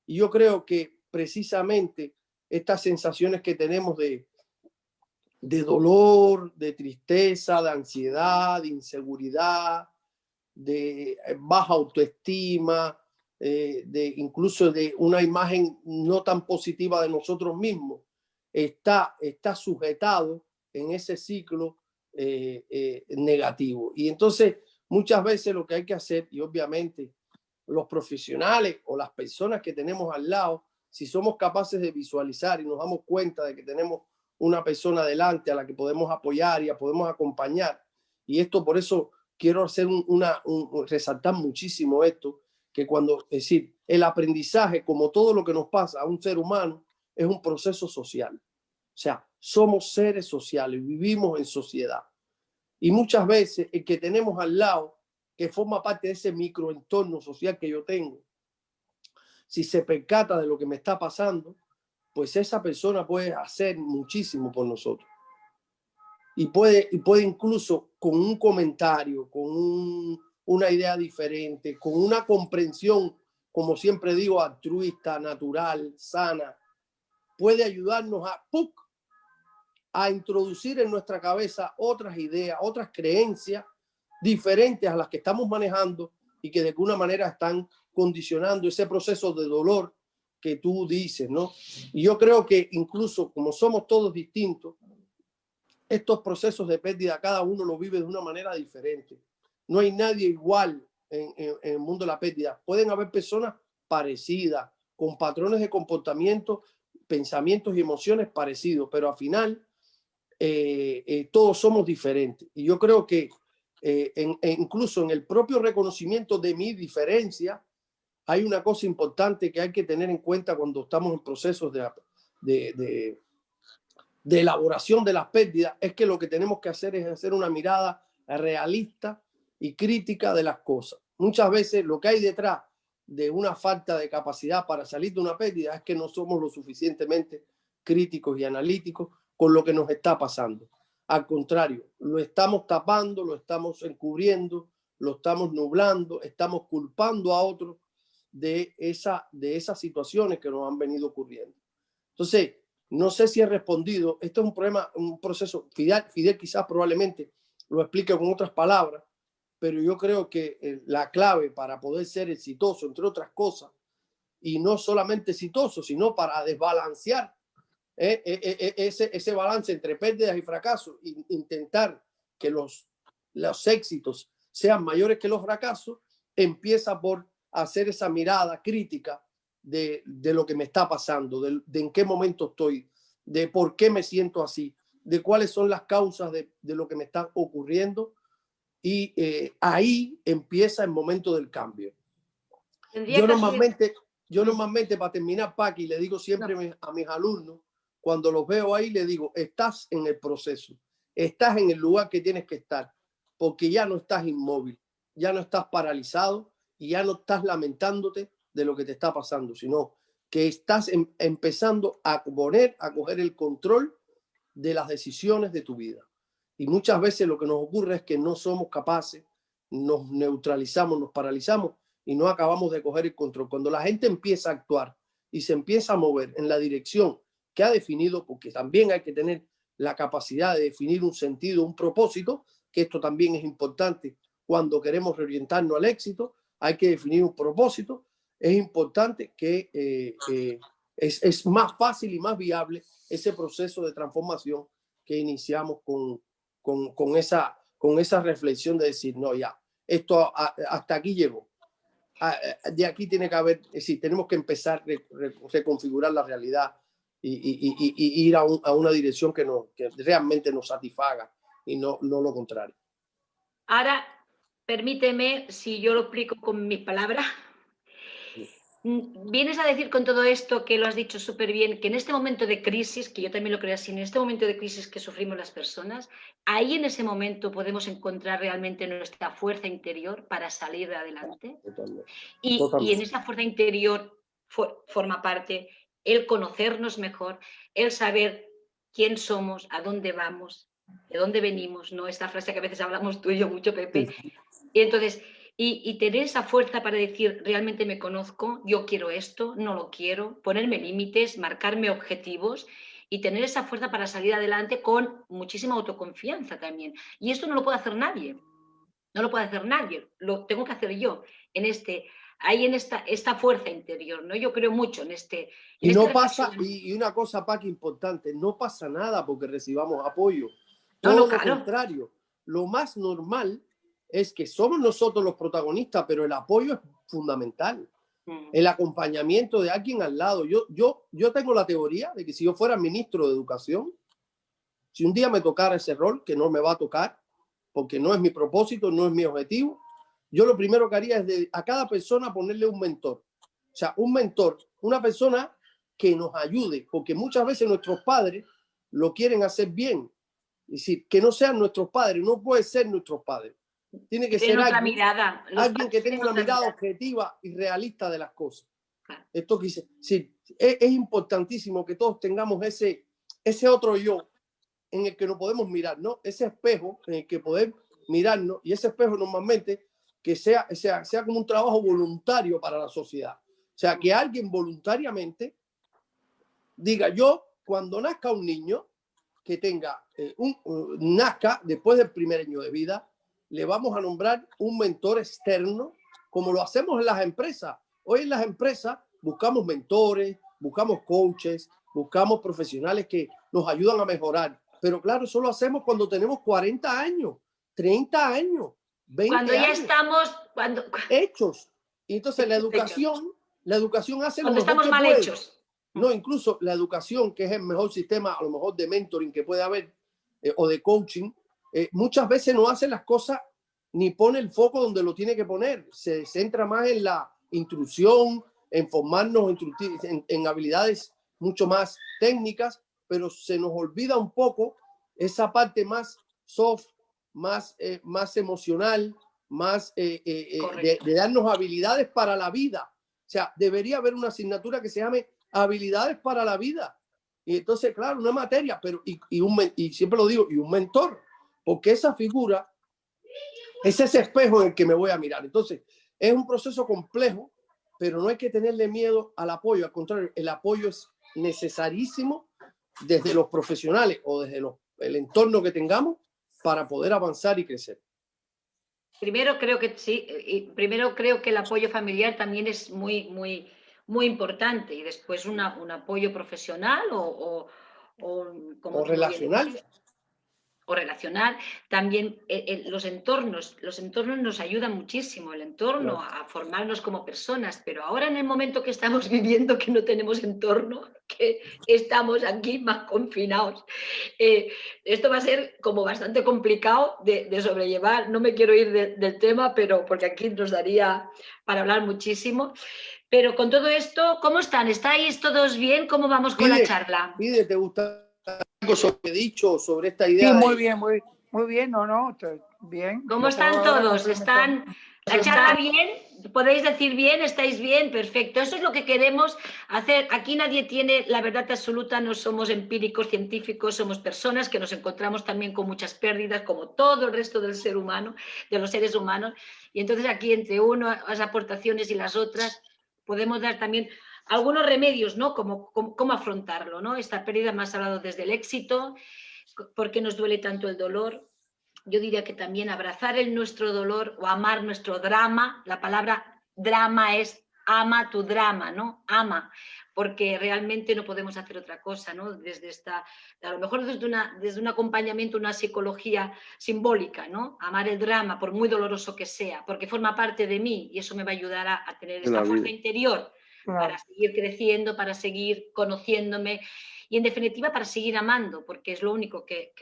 C: Y yo creo que precisamente estas sensaciones que tenemos de dolor, de tristeza, de ansiedad, de inseguridad, de baja autoestima, incluso de una imagen no tan positiva de nosotros mismos, está sujetado en ese ciclo negativo. Y entonces muchas veces lo que hay que hacer, y obviamente los profesionales o las personas que tenemos al lado, si somos capaces de visualizar y nos damos cuenta de que tenemos una persona delante a la que podemos apoyar y podemos acompañar, y esto por eso quiero hacer resaltar muchísimo esto, que es decir, el aprendizaje, como todo lo que nos pasa a un ser humano, es un proceso social. O sea, somos seres sociales, vivimos en sociedad. Y muchas veces el que tenemos al lado, que forma parte de ese microentorno social que yo tengo, si se percata de lo que me está pasando, pues esa persona puede hacer muchísimo por nosotros. Y puede incluso con un comentario, con una idea diferente, con una comprensión, como siempre digo, altruista, natural, sana, puede ayudarnos a introducir en nuestra cabeza otras ideas, otras creencias diferentes a las que estamos manejando y que de alguna manera están condicionando ese proceso de dolor que tú dices, ¿no? Y yo creo que incluso como somos todos distintos, estos procesos de pérdida cada uno lo vive de una manera diferente. No hay nadie igual en el mundo de la pérdida. Pueden haber personas parecidas, con patrones de comportamiento, pensamientos y emociones parecidos, pero al final todos somos diferentes. Y yo creo que incluso en el propio reconocimiento de mi diferencia, hay una cosa importante que hay que tener en cuenta cuando estamos en procesos de elaboración de las pérdidas, es que lo que tenemos que hacer es hacer una mirada realista y crítica de las cosas. Muchas veces lo que hay detrás de una falta de capacidad para salir de una pérdida es que no somos lo suficientemente críticos y analíticos con lo que nos está pasando. Al contrario, lo estamos tapando, lo estamos encubriendo, lo estamos nublando, estamos culpando a otros de esas situaciones que nos han venido ocurriendo. Entonces, no sé si he respondido. Esto es un problema, un proceso. Fidel quizás probablemente lo explique con otras palabras, pero yo creo que la clave para poder ser exitoso, entre otras cosas, y no solamente exitoso, sino para desbalancear ese balance entre pérdidas y fracasos, e intentar que los éxitos sean mayores que los fracasos, empieza por hacer esa mirada crítica de lo que me está pasando, de en qué momento estoy, de por qué me siento así, de cuáles son las causas de lo que me está ocurriendo. Y ahí empieza el momento del cambio. Yo normalmente, para terminar, Paqui, le digo siempre a mis alumnos, cuando los veo ahí, le digo, estás en el proceso, estás en el lugar que tienes que estar, porque ya no estás inmóvil, ya no estás paralizado y ya no estás lamentándote de lo que te está pasando, sino que estás empezando a coger el control de las decisiones de tu vida. Y muchas veces lo que nos ocurre es que no somos capaces, nos neutralizamos, nos paralizamos y no acabamos de coger el control. Cuando la gente empieza a actuar y se empieza a mover en la dirección que ha definido, porque también hay que tener la capacidad de definir un sentido, un propósito, que esto también es importante cuando queremos reorientarnos al éxito, hay que definir un propósito. Es importante que es más fácil y más viable ese proceso de transformación que iniciamos con esa reflexión de decir, no, ya, esto hasta aquí llegó. De aquí tiene que haber, es decir, tenemos que empezar a reconfigurar la realidad y ir a una dirección que realmente nos satisfaga y no lo contrario.
A: Ahora, permíteme, si yo lo explico con mis palabras, vienes a decir con todo esto que lo has dicho súper bien, que en este momento de crisis, que yo también lo creo así, en este momento de crisis que sufrimos las personas, ahí en ese momento podemos encontrar realmente nuestra fuerza interior para salir adelante.
C: Totalmente.
A: Y en esa fuerza interior forma parte el conocernos mejor, el saber quién somos, a dónde vamos, de dónde venimos, ¿no? Esta frase que a veces hablamos tú y yo mucho, Pepe.
C: Sí.
A: Y entonces, y tener esa fuerza para decir, realmente me conozco, yo quiero esto, no lo quiero, ponerme límites, marcarme objetivos y tener esa fuerza para salir adelante con muchísima autoconfianza también. Y esto no lo puede hacer nadie, no lo puede hacer nadie, lo tengo que hacer yo en esta fuerza interior, ¿no? Yo creo mucho en este.
C: Y no pasa, y una cosa, Paqui, importante, no pasa nada porque recibamos apoyo. Todo lo contrario, lo más normal es que somos nosotros los protagonistas, pero el apoyo es fundamental. El acompañamiento de alguien al lado. Yo tengo la teoría de que si yo fuera ministro de Educación, si un día me tocara ese rol, que no me va a tocar, porque no es mi propósito, no es mi objetivo, yo lo primero que haría es a cada persona ponerle un mentor. O sea, un mentor, una persona que nos ayude, porque muchas veces nuestros padres lo quieren hacer bien. Es decir, que no sean nuestros padres, no puede ser nuestros padres. Tiene que ser alguien que tenga una mirada objetiva y realista de las cosas. Esto que dice, sí, es importantísimo que todos tengamos ese otro yo en el que nos podemos mirar, ¿no? Ese espejo en el que podemos mirarnos, y ese espejo normalmente que sea como un trabajo voluntario para la sociedad. O sea, que alguien voluntariamente diga, yo cuando nazca un niño que tenga nazca después del primer año de vida, le vamos a nombrar un mentor externo, como lo hacemos en las empresas. Hoy en las empresas buscamos mentores, buscamos coaches, buscamos profesionales que nos ayudan a mejorar. Pero claro, eso lo hacemos cuando tenemos 40 años, 30 años, 20
A: cuando
C: años.
A: Ya estamos
C: hechos. Y entonces la educación hace
A: cuando
C: lo mejor
A: estamos
C: que
A: mal
C: puede.
A: hechos.
C: No, incluso la educación, que es el mejor sistema, a lo mejor de mentoring que puede haber, o de coaching, muchas veces no hace las cosas ni pone el foco donde lo tiene que poner. Se centra más en la instrucción, en formarnos en habilidades mucho más técnicas, pero se nos olvida un poco esa parte más soft, más emocional, más de darnos habilidades para la vida. O sea, debería haber una asignatura que se llame habilidades para la vida. Y entonces, claro, una materia, pero y siempre lo digo, y un mentor, porque esa figura es ese espejo en el que me voy a mirar. Entonces, es un proceso complejo, pero no hay que tenerle miedo al apoyo. Al contrario, el apoyo es necesarísimo desde los profesionales o desde el entorno que tengamos para poder avanzar y crecer.
A: Primero creo que sí, y primero creo que el apoyo familiar también es muy importante, y después un apoyo profesional o
C: relacional.
A: O relacional. También los entornos nos ayudan muchísimo, el entorno, claro, a formarnos como personas, pero ahora en el momento que estamos viviendo, que no tenemos entorno, que estamos aquí más confinados, esto va a ser como bastante complicado de sobrellevar. No me quiero ir del tema, pero porque aquí nos daría para hablar muchísimo. Pero con todo esto, ¿cómo están? ¿Estáis todos bien? ¿Cómo vamos con la charla?
C: Pide, ¿te gusta algo sobre dicho, sobre esta idea?
B: Sí, muy bien, muy bien, no, bien.
A: ¿Cómo están todos? ¿Están la charla bien? ¿Podéis decir bien? ¿Estáis bien? Perfecto. Eso es lo que queremos hacer. Aquí nadie tiene la verdad absoluta, no somos empíricos, científicos, somos personas que nos encontramos también con muchas pérdidas, como todo el resto del ser humano, de los seres humanos. Y entonces aquí entre las aportaciones y las otras podemos dar también algunos remedios, ¿no? Cómo afrontarlo, ¿no? Esta pérdida, más hablado desde el éxito, por qué nos duele tanto el dolor. Yo diría que también abrazar nuestro dolor o amar nuestro drama. La palabra drama es ama tu drama, ¿no? Ama, porque realmente no podemos hacer otra cosa, ¿no? Desde esta, a lo mejor desde un acompañamiento, una psicología simbólica, ¿no? Amar el drama, por muy doloroso que sea, porque forma parte de mí y eso me va a ayudar a tener
C: de la
A: esta
C: vida.
A: fuerza interior para
B: Claro,
A: seguir creciendo, para seguir conociéndome y en definitiva para seguir amando, porque es lo único que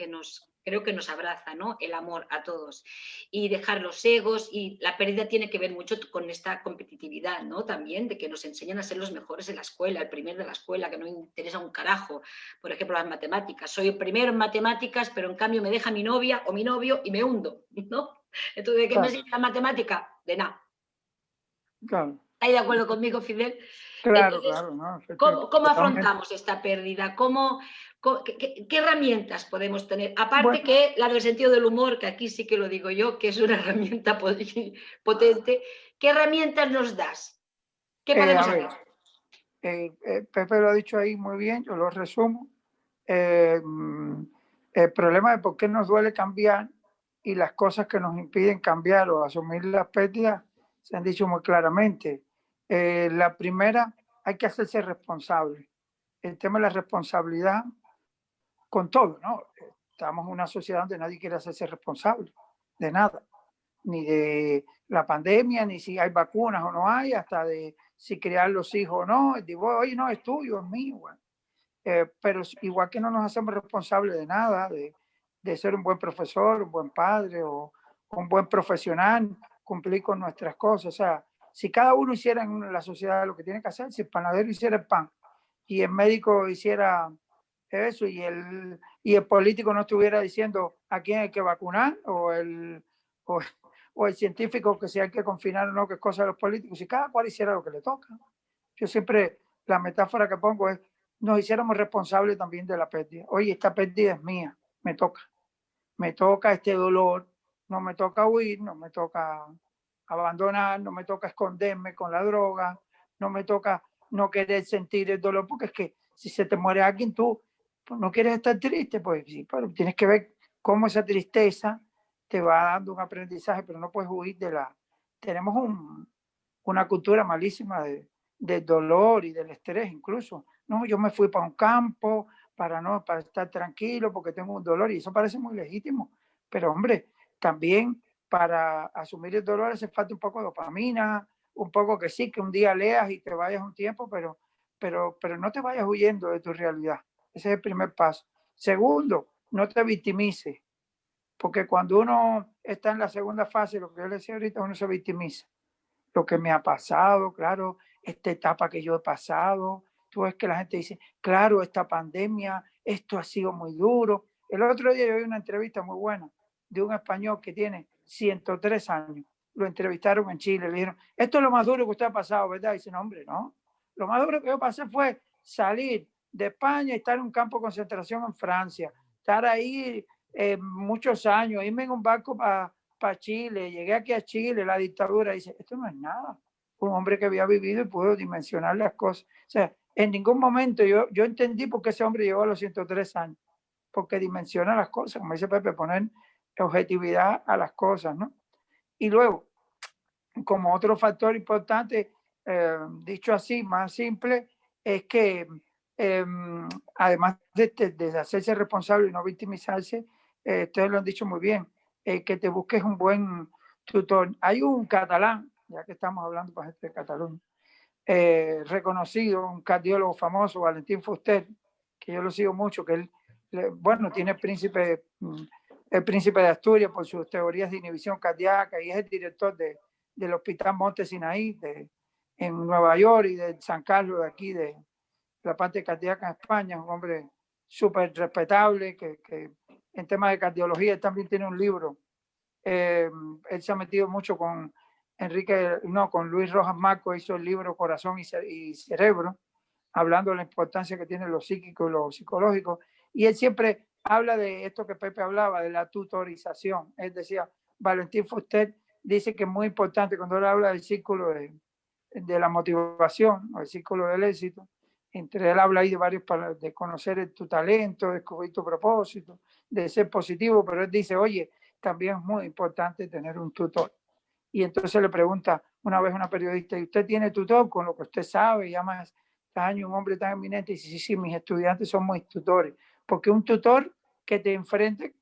A: creo que nos abraza, ¿no? El amor a todos. Y dejar los egos y la pérdida tiene que ver mucho con esta competitividad, ¿no? También de que nos enseñan a ser los mejores en la escuela, el primero de la escuela, que no interesa un carajo. Por ejemplo, las matemáticas. Soy el primero en matemáticas, pero en cambio me deja mi novia o mi novio y me hundo, ¿no? Entonces, ¿de qué me
B: claro,
A: sirve la matemática? De nada.
B: claro,
A: ¿Estáis de acuerdo conmigo, Fidel?
B: claro,
A: Entonces,
B: claro, ¿no?
A: ¿cómo
B: Efectivamente.
A: afrontamos esta pérdida? ¿Qué herramientas podemos tener? Aparte
B: Bueno,
A: que la del sentido del humor, que aquí sí que lo digo yo, que es una herramienta potente, ¿qué herramientas nos das? ¿Qué
B: a
A: podemos hacer?
B: ver, Pepe lo ha dicho ahí muy bien, yo lo resumo. Eh, el problema de por qué nos duele cambiar y las cosas que nos impiden cambiar o asumir las pérdidas se han dicho muy claramente. La primera, hay que hacerse responsable. El tema de la responsabilidad con todo, ¿no? Estamos en una sociedad donde nadie quiere hacerse responsable de nada, ni de la pandemia, ni si hay vacunas o no hay, hasta de si criar los hijos o no. Digo, oye, no, es tuyo, es mío. Bueno. Pero igual que no nos hacemos responsables de nada, de ser un buen profesor, un buen padre o un buen profesional, cumplir con nuestras cosas. O sea, si cada uno hiciera en la sociedad lo que tiene que hacer, si el panadero hiciera el pan y el médico hiciera eso y el político no estuviera diciendo a quién hay que vacunar o, o el científico que si hay que confinar o no, que es cosa de los políticos, si cada cual hiciera lo que le toca. Yo siempre, la metáfora que pongo es, nos hiciéramos responsables también de la pérdida. Oye, esta pérdida es mía, me toca este dolor, no me toca huir, no me toca abandonar, no me toca esconderme con la droga, no me toca no querer sentir el dolor, porque es que si se te muere alguien, tú pues, no quieres estar triste, pues sí, pero tienes que ver cómo esa tristeza te va dando un aprendizaje, pero no puedes huir de la... Tenemos una cultura malísima del dolor y del estrés incluso. No, yo me fui para un campo para estar tranquilo porque tengo un dolor y eso parece muy legítimo. Pero hombre, también para asumir el dolor hace falta un poco de dopamina, un poco que sí, que un día leas y te vayas un tiempo, pero no te vayas huyendo de tu realidad. Ese es el primer paso. Segundo, no te victimices, porque cuando uno está en la segunda fase, lo que yo le decía ahorita, uno se victimiza lo que me ha pasado, claro, esta etapa que yo he pasado. Tú ves que la gente dice, claro, esta pandemia, esto ha sido muy duro. El otro día yo vi una entrevista muy buena de un español que tiene 103 años. Lo entrevistaron en Chile, le dijeron, esto es lo más duro que usted ha pasado, ¿verdad? Y dice, no, hombre, no. Lo más duro que yo pasé fue salir de España y estar en un campo de concentración en Francia, estar ahí muchos años, irme en un barco para Chile, llegué aquí a Chile, la dictadura, dice, esto no es nada. Un hombre que había vivido y pudo dimensionar las cosas. O sea, en ningún momento yo entendí por qué ese hombre llegó a los 103 años, porque dimensiona las cosas, como dice Pepe, poner objetividad a las cosas, ¿no? Y luego, como otro factor importante, dicho así, más simple, es que eh, además de hacerse responsable y no victimizarse, ustedes lo han dicho muy bien, que te busques un buen tutor. Hay un catalán, ya que estamos hablando para gente de Cataluña, reconocido, un cardiólogo famoso, Valentín Fuster, que yo lo sigo mucho, que él, bueno, tiene el príncipe de Asturias por sus teorías de inhibición cardíaca y es el director del Hospital Monte Sinaí en Nueva York y de San Carlos, de aquí, de la parte cardíaca en España, un hombre súper respetable, que en temas de cardiología él también tiene un libro. Él se ha metido mucho con con Luis Rojas Marco, hizo el libro Corazón y Cerebro, hablando de la importancia que tiene lo psíquico y lo psicológico. Y él siempre habla de esto que Pepe hablaba, de la tutorización. Él decía, Valentín Fuster dice que es muy importante cuando él habla del círculo de la motivación, o el círculo del éxito. Entre él habla ahí de varios, de conocer tu talento, descubrir tu propósito, de ser positivo, pero él dice, oye, también es muy importante tener un tutor. Y entonces le pregunta, una vez una periodista, y usted tiene tutor con lo que usted sabe, y además años un hombre tan eminente, y dice, sí, sí, mis estudiantes son mis tutores, porque un tutor que te enfrente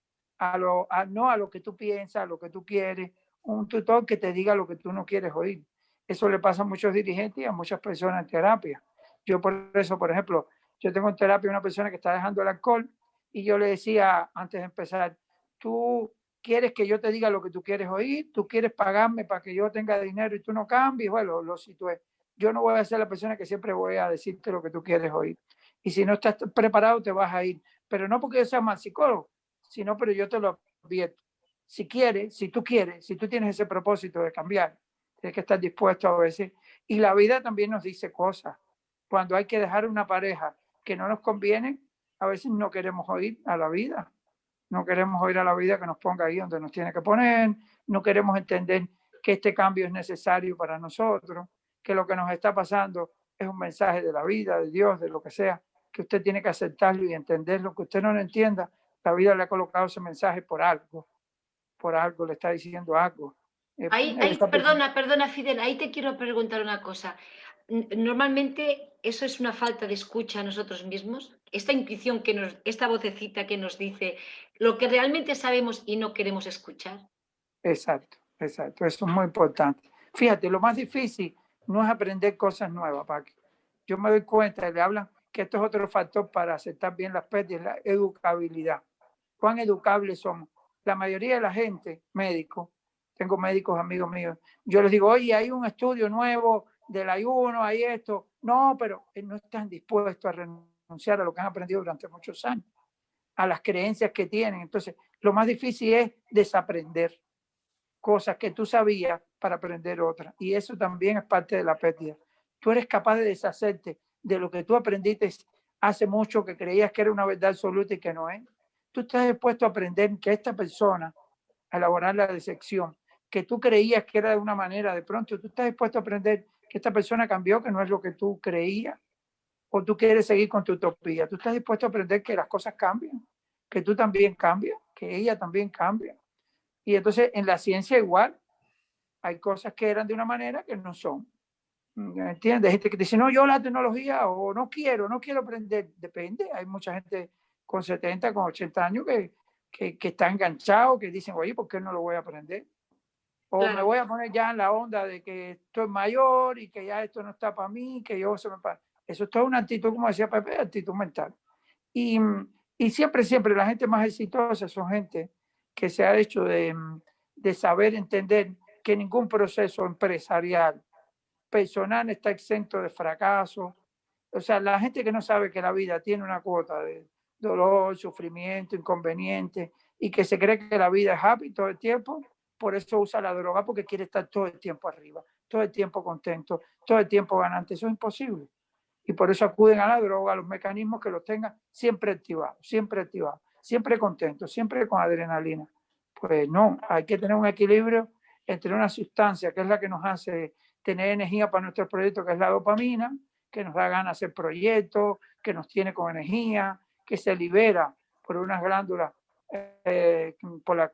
B: no a lo que tú piensas, a lo que tú quieres, un tutor que te diga lo que tú no quieres oír. Eso le pasa a muchos dirigentes y a muchas personas en terapia. Yo por eso, por ejemplo, yo tengo en terapia una persona que está dejando el alcohol y yo le decía antes de empezar, tú quieres que yo te diga lo que tú quieres oír, tú quieres pagarme para que yo tenga dinero y tú no cambies, bueno, lo situé. Yo no voy a ser la persona que siempre voy a decirte lo que tú quieres oír. Y si no estás preparado, te vas a ir. Pero no porque yo sea mal psicólogo, sino pero yo te lo advierto. Si quieres, si tú quieres, si tú tienes ese propósito de cambiar, tienes que estar dispuesto a veces. Y la vida también nos dice cosas. Cuando hay que dejar una pareja que no nos conviene, a veces no queremos oír a la vida. No queremos oír a la vida que nos ponga ahí donde nos tiene que poner. No queremos entender que este cambio es necesario para nosotros, que lo que nos está pasando es un mensaje de la vida, de Dios, de lo que sea, que usted tiene que aceptarlo y entenderlo. Que usted no lo entienda, la vida le ha colocado ese mensaje por algo le está diciendo algo.
A: Perdona, Fidel, ahí te quiero preguntar una cosa. Normalmente eso es una falta de escucha a nosotros mismos, esta intuición esta vocecita que nos dice lo que realmente sabemos y no queremos escuchar.
B: Exacto, eso es muy importante. Fíjate, lo más difícil no es aprender cosas nuevas, Paqui. Yo me doy cuenta, le hablan que esto es otro factor para aceptar bien las pérdidas, la educabilidad. ¿Cuán educables somos? La mayoría de la gente, médicos, tengo médicos amigos míos, yo les digo, oye, hay un estudio nuevo del ayuno, hay esto. No, pero no están dispuestos a renunciar a lo que han aprendido durante muchos años, a las creencias que tienen. Entonces, lo más difícil es desaprender cosas que tú sabías para aprender otras. Y eso también es parte de la pérdida. Tú eres capaz de deshacerte de lo que tú aprendiste hace mucho, que creías que era una verdad absoluta y que no es. Tú estás dispuesto a aprender que esta persona, a elaborar la decepción, que tú creías que era de una manera, de pronto tú estás dispuesto a aprender que esta persona cambió, que no es lo que tú creías, o tú quieres seguir con tu utopía. Tú estás dispuesto a aprender que las cosas cambian, que tú también cambias, que ella también cambia. Y entonces en la ciencia igual, hay cosas que eran de una manera que no son. ¿Entiendes? Gente que dice, no, yo la tecnología, o no quiero aprender. Depende, hay mucha gente con 70, con 80 años que está enganchado, que dicen, oye, ¿por qué no lo voy a aprender? O claro, me voy a poner ya en la onda de que estoy mayor y que ya esto no está para mí, que yo se me pasa. Eso es toda una actitud, como decía Pepe, actitud mental. Y siempre la gente más exitosa son gente que se ha hecho de saber entender que ningún proceso empresarial, personal está exento de fracaso. O sea, la gente que no sabe que la vida tiene una cuota de dolor, sufrimiento, inconveniente, y que se cree que la vida es happy todo el tiempo, por eso usa la droga, porque quiere estar todo el tiempo arriba, todo el tiempo contento, todo el tiempo ganante. Eso es imposible. Y por eso acuden a la droga, a los mecanismos que los tengan siempre activados, siempre contentos, siempre con adrenalina. Pues no, hay que tener un equilibrio entre una sustancia que es la que nos hace tener energía para nuestros proyectos, que es la dopamina, que nos da ganas de hacer proyectos, que nos tiene con energía, que se libera por unas glándulas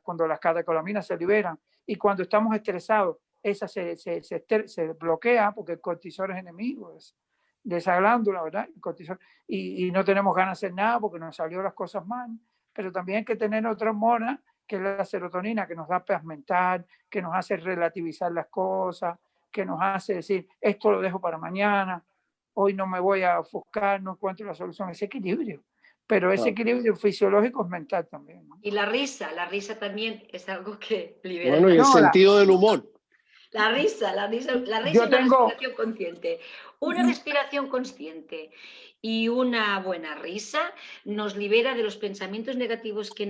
B: cuando las catecolaminas se liberan. Y cuando estamos estresados, esa se bloquea porque el cortisol es enemigo de esa glándula, ¿verdad? El cortisol, y no tenemos ganas de hacer nada porque nos salió las cosas mal. Pero también hay que tener otra hormona, que es la serotonina, que nos da paz mental, que nos hace relativizar las cosas, que nos hace decir, esto lo dejo para mañana, hoy no me voy a ofuscar, no encuentro la solución. Ese equilibrio. Pero ese equilibrio fisiológico es mental también, ¿no?
A: Y la risa también es algo que libera.
C: Bueno, y el sentido del humor.
A: La risa es una respiración consciente. Una respiración consciente y una buena risa nos libera de los pensamientos negativos que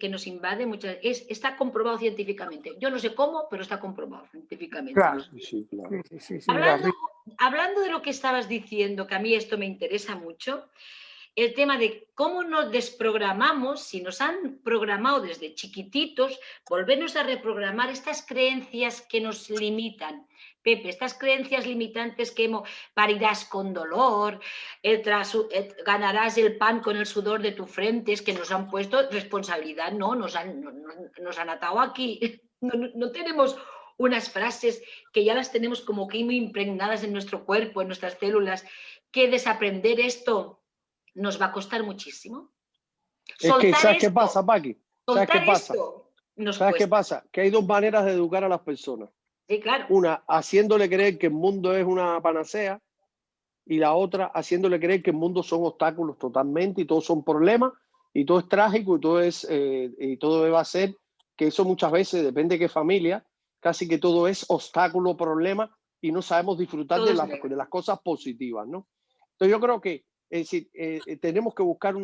A: nos invaden. Está comprobado científicamente. Yo no sé cómo, pero está comprobado científicamente.
B: Claro.
C: Sí, claro.
B: Sí,
A: hablando de lo que estabas diciendo, que a mí esto me interesa mucho, el tema de cómo nos desprogramamos, si nos han programado desde chiquititos, volvernos a reprogramar estas creencias que nos limitan. Pepe, estas creencias limitantes que parirás con dolor, ganarás el pan con el sudor de tu frente, es que nos han puesto responsabilidad, no, nos han atado aquí. No tenemos unas frases que ya las tenemos como que muy impregnadas en nuestro cuerpo, en nuestras células, que desaprender esto nos va a costar muchísimo.
C: Es que,
A: Soltar
C: ¿sabes qué
A: esto,
C: pasa, Paqui? ¿Sabes qué
A: soltar
C: pasa?
A: esto nos
C: ¿Sabes qué
A: cuesta.
C: pasa? Que hay dos maneras de educar a las personas.
A: Sí, claro.
C: Una, haciéndole creer que el mundo es una panacea, y la otra, haciéndole creer que el mundo son obstáculos totalmente y todos son problemas y todo es trágico y todo va a ser, que eso muchas veces, depende de qué familia, casi que todo es obstáculo, problema y no sabemos disfrutar
A: Todo es
C: de las cosas positivas, ¿no? Entonces yo creo que tenemos que buscar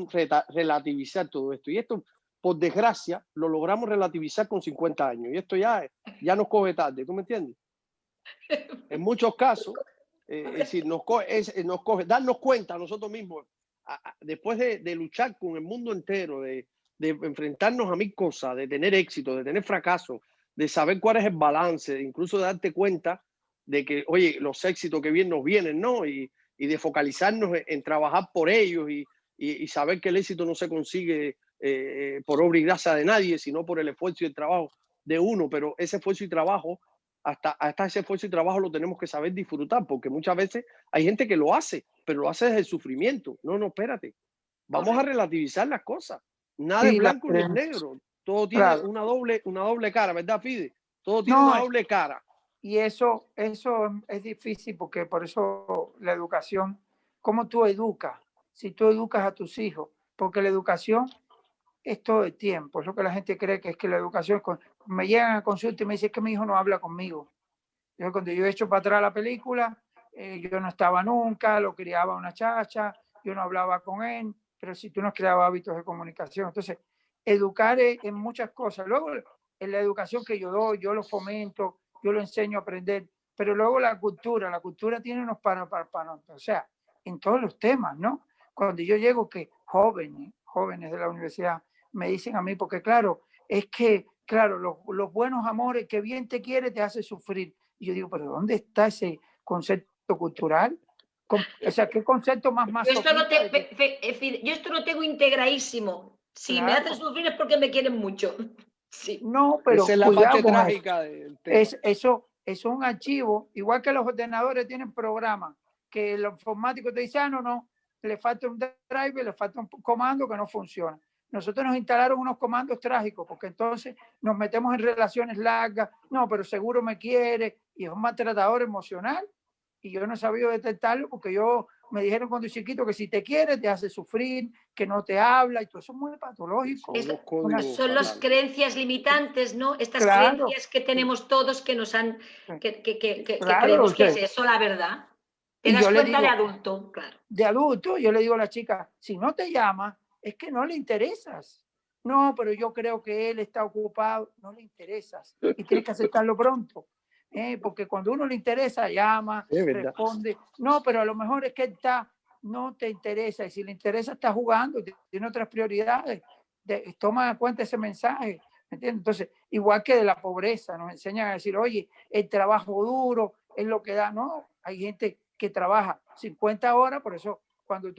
C: relativizar todo esto y esto, por desgracia, lo logramos relativizar con 50 años y esto ya nos coge tarde, ¿tú me entiendes? En muchos casos, es decir, nos coge, darnos cuenta nosotros mismos, después de luchar con el mundo entero, de enfrentarnos a mil cosas, de tener éxito, de tener fracaso, de saber cuál es el balance, incluso de darte cuenta de que, oye, los éxitos que bien nos vienen, ¿no? Y de focalizarnos en trabajar por ellos y saber que el éxito no se consigue por obra y gracia de nadie, sino por el esfuerzo y el trabajo de uno, pero ese esfuerzo y trabajo hasta ese esfuerzo y trabajo lo tenemos que saber disfrutar, porque muchas veces hay gente que lo hace, pero lo hace desde el sufrimiento. No, espérate. Vamos a relativizar las cosas. Nada es
B: Sí, la
C: blanco ni es
B: creencia.
C: negro. Todo tiene
B: Claro.
C: una doble cara, ¿verdad, Fide? Todo tiene
B: No,
C: una doble cara.
B: y eso es difícil porque por eso la educación, ¿cómo tú educas? Si tú educas a tus hijos, porque la educación es todo el tiempo, es lo que la gente cree que es que la educación es me llegan a consulta y me dicen que mi hijo no habla conmigo. Yo, cuando yo he hecho para atrás la película, yo no estaba nunca, lo criaba una chacha, yo no hablaba con él, pero si tú no creabas hábitos de comunicación. Entonces, educar en muchas cosas. Luego, en la educación que yo doy, yo lo fomento, yo lo enseño a aprender, pero luego la cultura tiene unos parámetros, o sea, en todos los temas, ¿no? Cuando yo llego, que jóvenes de la universidad me dicen a mí, porque claro, es que, claro, los buenos amores, que bien te quiere, te hace sufrir. Y yo digo, pero ¿dónde está ese concepto cultural? O sea, ¿qué concepto más masoquista?
A: Yo esto lo tengo integradísimo. Si me hacen
B: Claro,
A: sufrir es porque me quieren mucho. Sí.
B: no,
C: Esa
B: pero
C: es la
B: cuidado
C: parte
B: con eso.
C: trágica del tema.
B: Eso es un archivo, igual que los ordenadores tienen programas, que el informático te dice, no, le falta un driver, le falta un comando que no funciona. Nosotros nos instalaron unos comandos trágicos, porque entonces nos metemos en relaciones largas, no, pero seguro me quiere, y es un maltratador emocional, y yo no he sabido detectarlo, porque me dijeron cuando chiquito que si te quiere te hace sufrir, que no te habla, y todo eso es muy patológico.
A: Son las creencias limitantes, ¿no? Estas
B: Claro,
A: creencias que tenemos todos que nos han, que
B: claro,
A: creemos que es eso la verdad. Te
B: y
A: das
B: yo le
A: cuenta de
B: digo,
A: adulto, claro.
B: de adulto, yo le digo a la chica, si no te llama, es que no le interesas. No, pero yo creo que él está ocupado, no le interesas y tienes que aceptarlo pronto. Porque cuando uno le interesa, llama, responde. No, pero a lo mejor es que no te interesa, y si le interesa, está jugando, tiene otras prioridades. Toma en cuenta ese mensaje. ¿Me entiendes? Entonces, igual que de la pobreza, nos enseñan a decir, oye, el trabajo duro es lo que da. No, hay gente que trabaja 50 horas, por eso cuando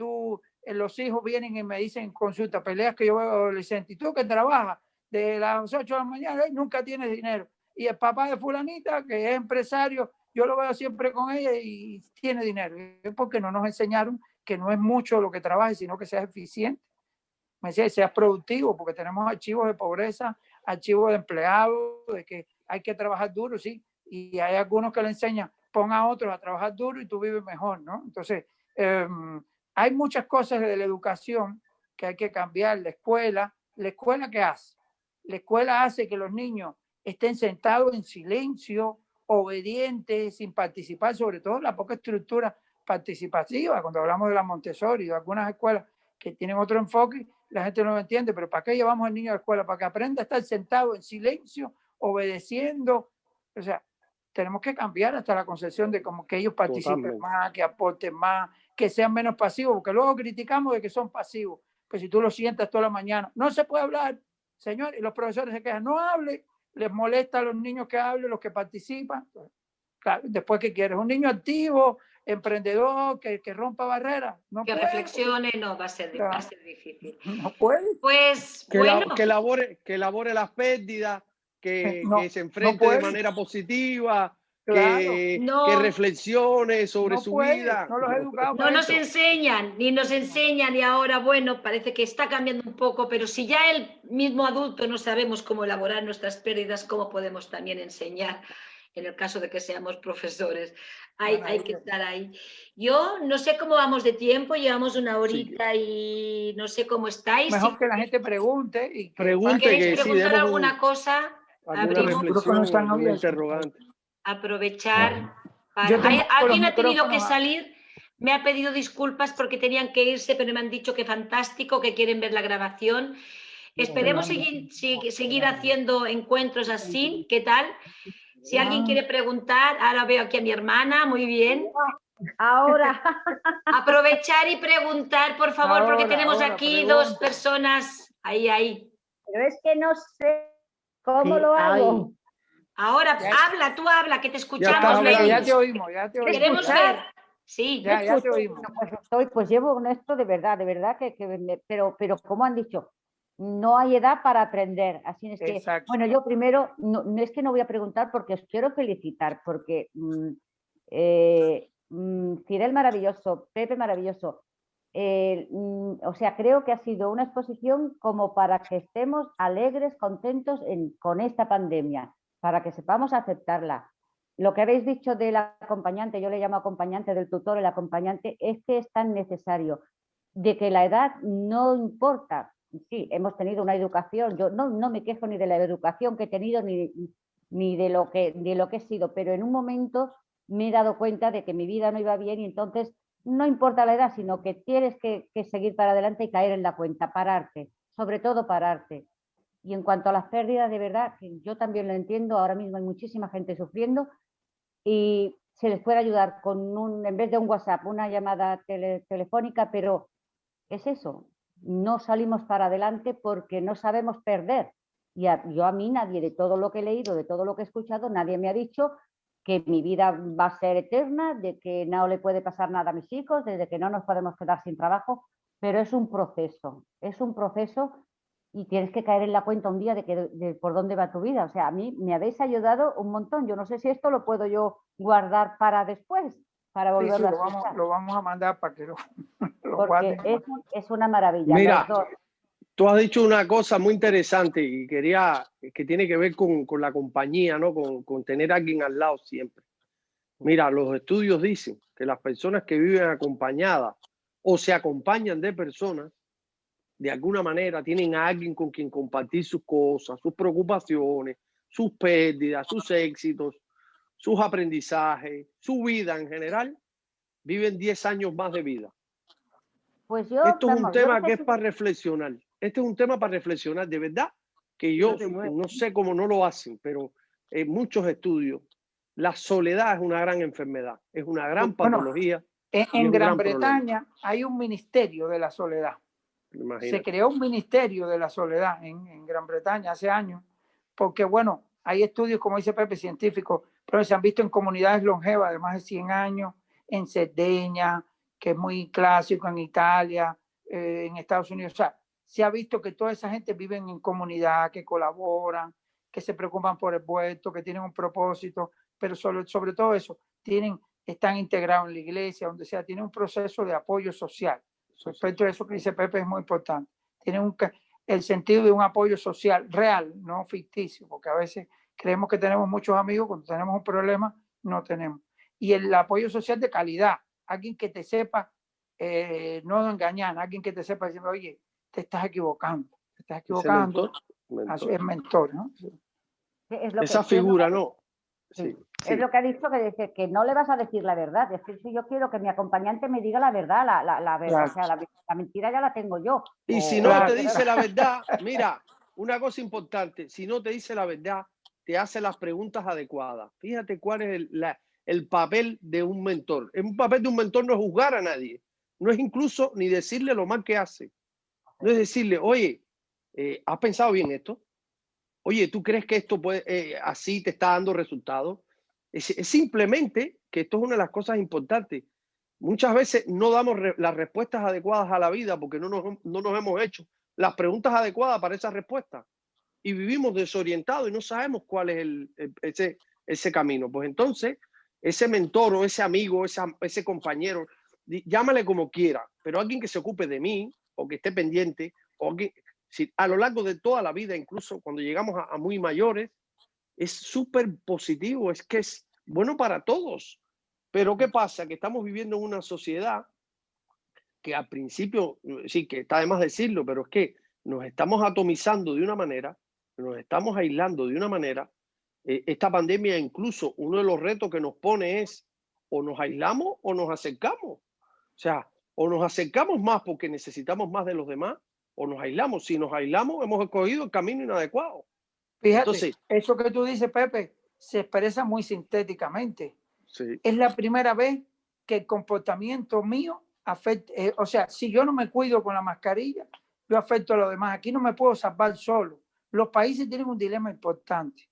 B: los hijos vienen y me dicen en consulta, peleas que yo veo adolescentes, y tú que trabajas de las 8 de la mañana, nunca tienes dinero. Y el papá de fulanita, que es empresario, yo lo veo siempre con ella y tiene dinero. Es porque no nos enseñaron que no es mucho lo que trabajes, sino que seas eficiente. Me decía, seas productivo, porque tenemos archivos de pobreza, archivos de empleados, de que hay que trabajar duro, sí, y hay algunos que le enseñan, pon a otros a trabajar duro y tú vives mejor, ¿no? Entonces, hay muchas cosas de la educación que hay que cambiar. ¿La escuela qué hace? La escuela hace que los niños estén sentados en silencio, obedientes, sin participar, sobre todo la poca estructura participativa. Cuando hablamos de la Montessori, de algunas escuelas que tienen otro enfoque, la gente no lo entiende, pero ¿para qué llevamos al niño a la escuela? Para que aprenda a estar sentado en silencio, obedeciendo. O sea, tenemos que cambiar hasta la concepción de como que ellos participen más, que aporten más, que sean menos pasivos, porque luego criticamos de que son pasivos, que si tú lo sientas toda la mañana, no se puede hablar, señor, y los profesores se quejan, no hable, les molesta a los niños que hablen, los que participan. Claro, después, ¿qué quieres? Un niño activo, emprendedor, que rompa barreras. No
A: que
B: puede,
A: reflexione, no, va a ser difícil.
B: No puede.
A: Pues bueno.
C: Que elabore las pérdidas, que se
B: no
C: enfrente de
B: puede,
C: manera positiva,
B: claro,
C: que
A: No,
C: reflexione sobre
B: no
C: su
B: puede,
C: vida.
B: no los he educado
A: no
B: para
A: nos
B: eso.
A: enseñan, ni nos enseñan, y ahora, bueno, parece que está cambiando un poco, pero si ya el mismo adulto no sabemos cómo elaborar nuestras pérdidas, ¿cómo podemos también enseñar en el caso de que seamos profesores? Hay que estar ahí. Yo no sé cómo vamos de tiempo, llevamos una
C: Sí,
A: horita y no sé cómo estáis.
B: Mejor que la gente pregunte y que
C: pregunte
A: ¿Queréis
C: que sí,
A: preguntar
C: demos
A: alguna cosa?
C: alguna
B: los
A: Abrimos,
B: micrófonos
C: reflexión,
B: están
C: alguna
B: abiertos.
C: interrogante.
A: aprovechar
B: Yo
A: para...
B: tengo todos los
A: Alguien ha tenido que
B: micrófonos.
A: salir, me ha pedido disculpas porque tenían que irse, pero me han dicho que fantástico, que quieren ver la grabación. Esperemos seguir haciendo encuentros así. ¿Qué tal? Si alguien quiere preguntar, ahora veo aquí a mi hermana, muy bien.
D: Ahora,
A: Aprovechar y preguntar, por favor, porque tenemos
B: Ahora,
A: aquí dos
B: pregunta.
A: personas. Ahí.
D: pero es que no sé cómo
A: Sí,
D: lo
A: ahí.
D: hago.
A: Ahora,
B: Ya-
A: habla, tú habla, que te
C: Ya
A: escuchamos,
C: estás
B: Ya
C: hablando.
A: Lady.
B: te oímos, ya te
A: Te
B: oímos.
A: queremos
D: ¿Escuchar?
A: ver. Sí.
B: Ya te
D: Escucho.
B: oímos.
D: No, pues pues llevo en esto de verdad pero como han dicho, no hay edad para aprender. Así es que,
B: Exacto.
D: bueno, yo primero, no es que no voy a preguntar porque os quiero felicitar, porque Fidel maravilloso, Pepe maravilloso. O sea, creo que ha sido una exposición como para que estemos alegres, contentos con esta pandemia, para que sepamos aceptarla. Lo que habéis dicho del acompañante, yo le llamo acompañante, del tutor, el acompañante, es que es tan necesario, de que la edad no importa. Sí, hemos tenido una educación, yo no me quejo ni de la educación que he tenido ni de lo que he sido, pero en un momento me he dado cuenta de que mi vida no iba bien y entonces no importa la edad, sino que tienes que seguir para adelante y caer en la cuenta, pararte, sobre todo pararte. Y en cuanto a las pérdidas, de verdad, que yo también lo entiendo, ahora mismo hay muchísima gente sufriendo y se les puede ayudar con en vez de un WhatsApp, una llamada telefónica, pero es eso, no salimos para adelante porque no sabemos perder. Y yo a mí nadie, de todo lo que he leído, de todo lo que he escuchado, nadie me ha dicho que mi vida va a ser eterna, de que no le puede pasar nada a mis hijos, de que no nos podemos quedar sin trabajo, pero es un proceso y tienes que caer en la cuenta un día de por dónde va tu vida. O sea, a mí me habéis ayudado un montón. Yo no sé si esto lo puedo yo guardar para después, para
B: Sí,
D: volverlo a
B: lo
D: escuchar.
B: vamos a mandar para que lo
D: Porque
B: guarden.
D: es una maravilla.
C: Mira,
D: los dos.
C: tú has dicho una cosa muy interesante y que tiene que ver con la compañía, ¿no? Con tener a alguien al lado siempre. Mira, los estudios dicen que las personas que viven acompañadas o se acompañan de personas, de alguna manera tienen a alguien con quien compartir sus cosas, sus preocupaciones, sus pérdidas, sus éxitos, sus aprendizajes, su vida en general, viven 10 años más de vida.
D: Pues yo,
C: Esto es un
D: vamos, yo
C: tema que es
D: necesito...
C: para reflexionar. Este es un tema para reflexionar. De verdad que yo no sé cómo no lo hacen, pero en muchos estudios la soledad es una gran enfermedad, es una gran
B: Bueno,
C: patología y es
B: en
C: un
B: Gran
C: gran problema.
B: Bretaña hay un ministerio de la soledad. Se
C: Imagínate.
B: creó un ministerio de la soledad en Gran Bretaña hace años, porque bueno, hay estudios, como dice Pepe, científicos, pero se han visto en comunidades longevas de más de 100 años, en Cerdeña, que es muy clásico, en Italia, en Estados Unidos. O sea, se ha visto que toda esa gente vive en comunidad, que colaboran, que se preocupan por el puesto, que tienen un propósito, pero sobre todo eso, están integrados en la iglesia, donde sea, tienen un proceso de apoyo social. Respecto a eso que dice Pepe es muy importante. Tienen el sentido de un apoyo social real, no ficticio, porque a veces creemos que tenemos muchos amigos, cuando tenemos un problema no tenemos. Y el apoyo social de calidad, alguien que te sepa, no engañar, alguien que te sepa diciendo, oye, te estás equivocando, Es mentor, ¿no?
D: Es lo
C: Esa
D: que,
C: figura, ¿no?
D: Sí. Es lo que ha dicho, que dice que no le vas a decir la verdad. Es que si yo quiero que mi acompañante me diga la verdad, la verdad, claro. O sea, la mentira ya la tengo yo.
C: Y si no te dice la verdad, mira, una cosa importante, si no te dice la verdad, te hace las preguntas adecuadas. Fíjate cuál es el papel de un mentor. Un papel de un mentor no es juzgar a nadie, no es incluso ni decirle lo mal que hace. No es decirle, oye, ¿has pensado bien esto? Oye, ¿tú crees que esto puede, así te está dando resultados? Es simplemente que esto es una de las cosas importantes. Muchas veces no damos las respuestas adecuadas a la vida porque no nos hemos hecho las preguntas adecuadas para esas respuestas. y vivimos desorientados y no sabemos cuál es ese camino. Pues entonces, ese mentor o ese amigo, ese compañero, llámale como quiera, pero alguien que se ocupe de mí o que esté pendiente, o alguien, si, a lo largo de toda la vida, incluso cuando llegamos a muy mayores, es súper positivo, es que es bueno para todos. Pero ¿qué pasa? Que estamos viviendo en una sociedad que al principio, sí, que está de más decirlo, pero es que nos estamos atomizando de una manera, nos estamos aislando de una manera. Esta pandemia, incluso uno de los retos que nos pone es o nos aislamos o nos acercamos. O sea, o nos acercamos más porque necesitamos más de los demás, o nos aislamos. Si nos aislamos, hemos escogido el camino inadecuado.
B: Fíjate,
C: Entonces,
B: eso que tú dices, Pepe, se expresa muy sintéticamente.
C: sí.
B: Es la primera vez que el comportamiento mío afecta, o sea, si yo no me cuido con la mascarilla, yo afecto a los demás. Aquí no me puedo salvar solo. Los países tienen un dilema importante.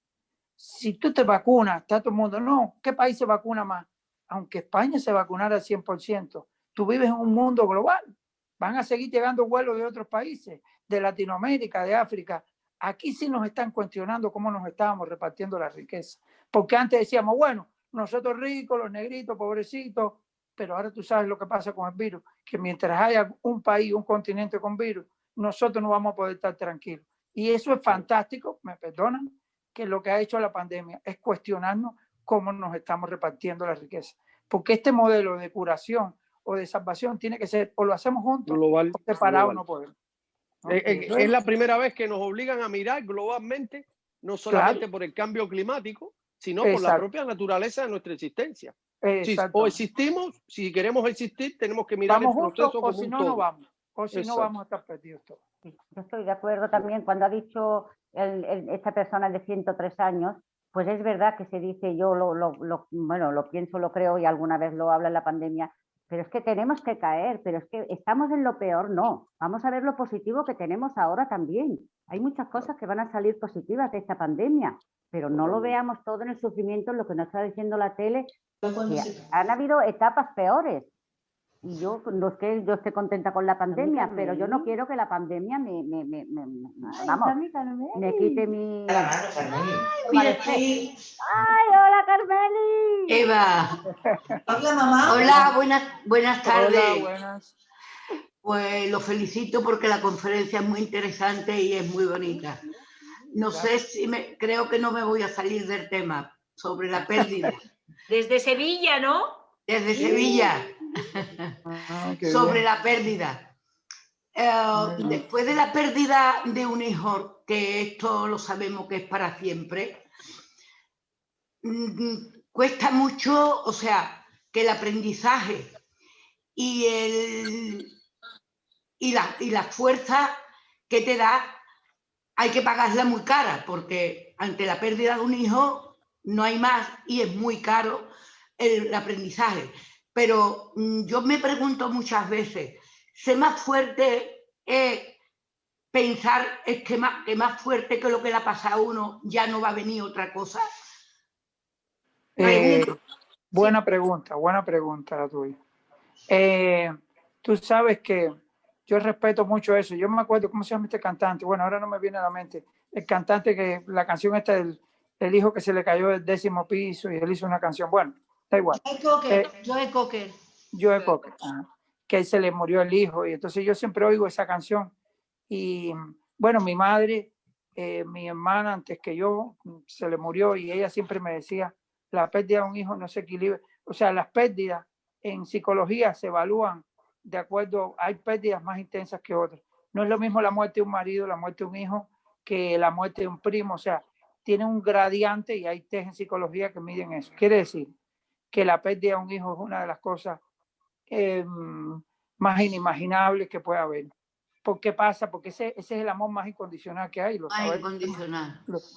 B: Si tú te vacunas, está todo el mundo, no, ¿qué país se vacuna más? Aunque España se vacunara al 100%, tú vives en un mundo global. Van a seguir llegando vuelos de otros países, de Latinoamérica, de África. Aquí sí nos están cuestionando cómo nos estábamos repartiendo la riqueza. Porque antes decíamos, bueno, nosotros ricos, los negritos, pobrecitos, pero ahora tú sabes lo que pasa con el virus, que mientras haya un país, un continente con virus, nosotros no vamos a poder estar tranquilos. Y eso es fantástico, me perdonan, que lo que ha hecho la pandemia es cuestionarnos cómo nos estamos repartiendo la riqueza. Porque este modelo de curación o de salvación tiene que ser o lo hacemos juntos
C: Global,
B: o separados
C: global.
B: no podemos. ¿No?
C: Es la primera vez que nos obligan a mirar globalmente, no solamente por el cambio climático, sino por la propia naturaleza de nuestra existencia. Si, o existimos, si queremos existir, tenemos que mirar
B: vamos
C: el proceso
B: juntos,
C: como
B: o si
C: un
B: no,
C: todo.
B: no vamos. O si no, vamos a estar perdidos todos.
D: Yo estoy de acuerdo también cuando ha dicho esta persona de 103 años, pues es verdad que se dice, yo bueno, lo pienso, lo creo y alguna vez lo habla en la pandemia, pero es que tenemos que caer, pero es que estamos en lo peor, no. Vamos a ver lo positivo que tenemos ahora también. Hay muchas cosas que van a salir positivas de esta pandemia, pero no lo veamos todo en el sufrimiento, en lo que nos está diciendo la tele, que han habido etapas peores. Y yo, no es que yo esté contenta con la pandemia, pero yo no quiero que la pandemia me quite mi...
E: ¡Ay,
D: hola, Carmeli!
E: Eva. Hola, mamá. Hola, buenas tardes.
B: Hola, buenas.
E: Pues lo felicito porque la conferencia es muy interesante y es muy bonita. No sé si creo que no me voy a salir del tema sobre la pérdida.
A: Desde Sevilla, ¿no?
E: Desde Sevilla. Sobre la pérdida. Después de la pérdida de un hijo, que esto lo sabemos que es para siempre, cuesta mucho, o sea, que el aprendizaje y la fuerza que te da hay que pagarla muy cara, porque ante la pérdida de un hijo no hay más y es muy caro el aprendizaje. Pero yo me pregunto muchas veces, ¿ser más fuerte es pensar que más fuerte que lo que le ha pasado a uno ya no va a venir otra cosa?
B: Buena pregunta la tuya. Tú sabes que yo respeto mucho eso. Yo me acuerdo, ¿cómo se llama este cantante? Bueno, ahora no me viene a la mente. El cantante que la canción esta del hijo que se le cayó del 10º piso y él hizo una canción. Bueno, da igual. Joe Cocker. Que se le murió el hijo y entonces yo siempre oigo esa canción y bueno, mi madre, mi hermana antes que yo se le murió y ella siempre me decía, la pérdida de un hijo no se equilibra, o sea, las pérdidas en psicología se evalúan de acuerdo, hay pérdidas más intensas que otras. No es lo mismo la muerte de un marido, la muerte de un hijo, que la muerte de un primo, o sea, tiene un gradiente y hay test en psicología que miden eso. Quiere decir que la pérdida de un hijo es una de las cosas más inimaginables que puede haber. ¿Por qué pasa? Porque ese es el amor más incondicional que hay.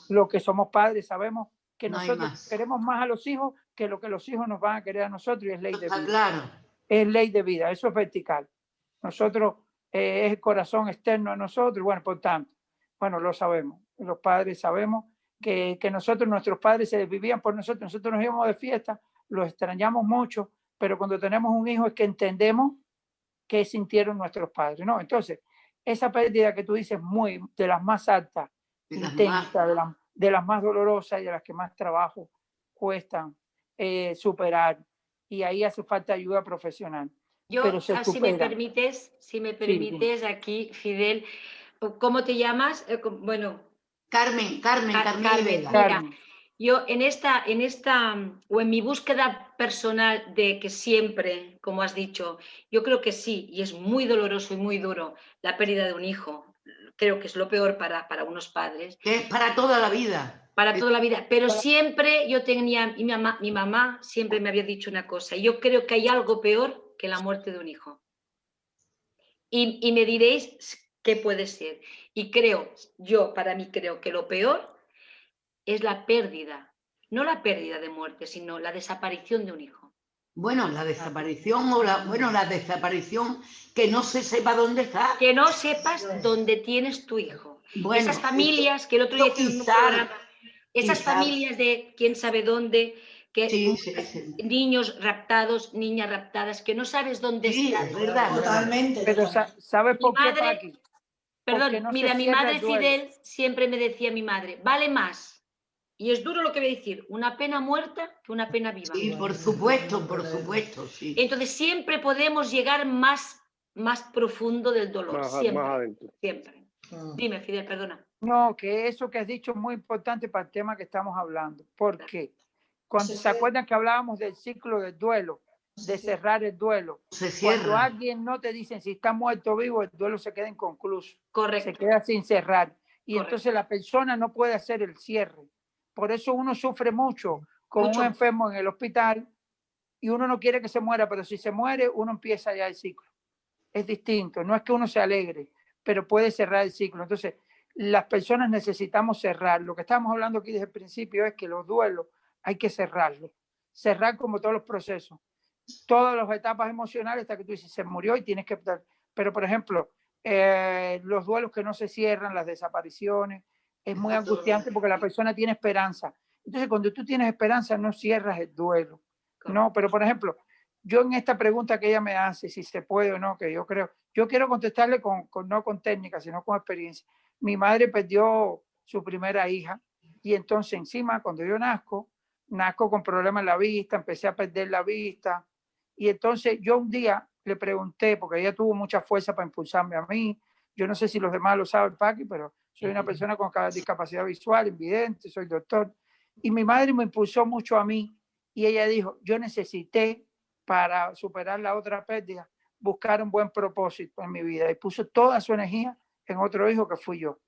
B: Lo que somos padres sabemos que nosotros queremos más a los hijos que lo que los hijos nos van a querer a nosotros y es ley de vida.
E: Claro.
B: Es ley de vida, eso es vertical. Nosotros es el corazón externo a nosotros, bueno, por tanto, bueno, lo sabemos. Los padres sabemos que nuestros padres se desvivían por nosotros nos íbamos de fiesta, los extrañamos mucho, pero cuando tenemos un hijo es que entendemos qué sintieron nuestros padres, ¿no? Entonces, esa pérdida que tú dices muy de las más altas intensa, de las más dolorosas y de las que más trabajo cuestan superar. Y ahí hace falta ayuda profesional.
A: Yo,
B: pero se
A: si me
B: supera.
A: permites
B: Sí.
A: aquí, Fidel, ¿cómo te llamas? Bueno,
E: Carmen
A: Carmen,
E: Vela.
A: mira,
B: Carmen.
A: yo en o en mi búsqueda personal de que siempre, como has dicho, yo creo que sí, y es muy doloroso y muy duro la pérdida de un hijo. Creo que es lo peor para unos padres.
E: Que es para toda la vida.
A: Para toda la vida. Pero siempre yo tenía, y mi mamá siempre me había dicho una cosa, y yo creo que hay algo peor que la muerte de un hijo. Y me diréis qué puede ser. Y para mí creo que lo peor es la pérdida, no la pérdida de muerte, sino la desaparición de un hijo.
E: Bueno, la desaparición la desaparición que no se sepa dónde está.
A: Que no sepas dónde tienes tu hijo.
E: Bueno,
A: esas familias que el otro día hicieron un programa, esas familias de quién sabe dónde, que
E: sí.
A: niños raptados, niñas raptadas, que no sabes dónde están.
E: Es verdad.
F: Totalmente.
B: Pero ¿sabes por qué,
A: madre,
B: Paqui?
A: Perdón,
B: no
A: mira, mi madre Fidel siempre me decía mi madre, vale más, y es duro lo que voy a decir, una pena muerta que una pena viva.
E: Sí, por supuesto, sí.
A: Entonces siempre podemos llegar más profundo del dolor,
C: Más adentro.
A: Siempre. Dime, Fidel, perdona.
B: No, que eso que has dicho es muy importante para el tema que estamos hablando. ¿Por qué? Cuando se acuerdan que hablábamos del ciclo del duelo, de cerrar el duelo. Cuando alguien no te dicen si está muerto o vivo, el duelo se queda inconcluso.
A: Correcto.
B: Se queda sin cerrar. Y
A: Correcto.
B: Entonces la persona no puede hacer el cierre. Por eso uno sufre mucho con un enfermo en el hospital y uno no quiere que se muera, pero si se muere, uno empieza ya el ciclo. Es distinto. No es que uno se alegre, pero puede cerrar el ciclo. Entonces, las personas necesitamos cerrar. Lo que estamos hablando aquí desde el principio es que los duelos hay que cerrarlos. Cerrar como todos los procesos. Todas las etapas emocionales hasta que tú dices, se murió y tienes que... Pero, por ejemplo, los duelos que no se cierran, las desapariciones, es muy angustiante porque la persona tiene esperanza. Entonces, cuando tú tienes esperanza, no cierras el duelo. No, pero, por ejemplo, yo en esta pregunta que ella me hace, si se puede o no, que yo quiero contestarle no con técnica, sino con experiencia. Mi madre perdió su primera hija y entonces encima, cuando yo nazco con problemas en la vista, empecé a perder la vista. Y entonces yo un día le pregunté, porque ella tuvo mucha fuerza para impulsarme a mí. Yo no sé si los demás lo saben, Paqui, pero soy una persona con discapacidad visual, invidente, soy doctor. Y mi madre me impulsó mucho a mí. Y ella dijo, yo necesité, para superar la otra pérdida, buscar un buen propósito en mi vida. Y puso toda su energía en otro hijo que fui yo.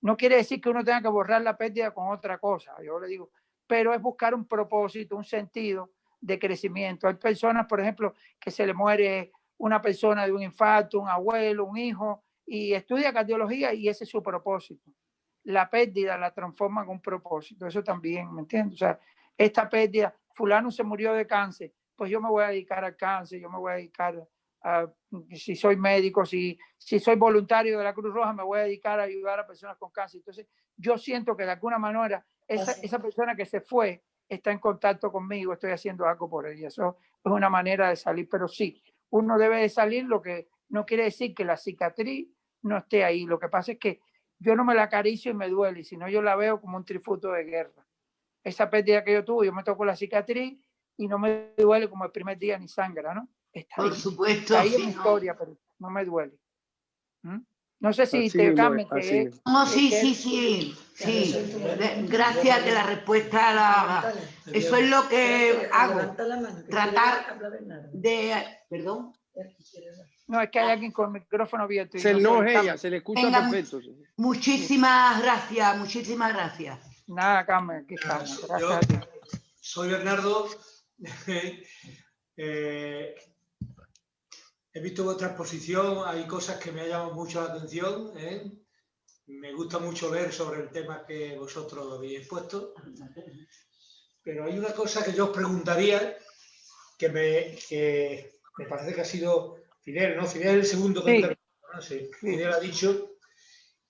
B: No quiere decir que uno tenga que borrar la pérdida con otra cosa. Yo le digo, pero es buscar un propósito, un sentido de crecimiento. Hay personas, por ejemplo, que se le muere una persona de un infarto, un abuelo, un hijo, y estudia cardiología y ese es su propósito. La pérdida la transforma en un propósito. Eso también, ¿me entiendes? O sea, esta pérdida, fulano se murió de cáncer, pues yo me voy a dedicar al cáncer, yo me voy a dedicar si soy médico, si soy voluntario de la Cruz Roja, me voy a dedicar a ayudar a personas con cáncer. Entonces, yo siento que de alguna manera esa persona que se fue está en contacto conmigo, estoy haciendo algo por ella. Eso es una manera de salir, pero sí, uno debe de salir, lo que no quiere decir que la cicatriz no esté ahí. Lo que pasa es que yo no me la acaricio y me duele, sino yo la veo como un tributo de guerra. Esa pérdida que yo tuve, yo me toco la cicatriz y no me duele como el primer día ni sangra, ¿no? Está
E: por
B: ahí.
E: supuesto.
B: Está ahí en mi historia, pero no me duele. No sé si te cambia.
E: No, sí. Gracias que la respuesta eso es lo que hago. Tratar de... Perdón.
B: No, es que hay alguien con el micrófono abierto.
C: No es ella, se le escucha perfecto.
E: Muchísimas gracias.
B: Nada, Carmen, aquí estamos. Gracias a ti.
F: Soy Bernardo. He visto vuestra exposición, hay cosas que me han llamado mucho la atención. Me gusta mucho leer sobre el tema que vosotros habéis expuesto. Pero hay una cosa que yo os preguntaría, que me parece que ha sido Fidel, ¿no? Fidel es el segundo que ¿no? Sí. Fidel ha dicho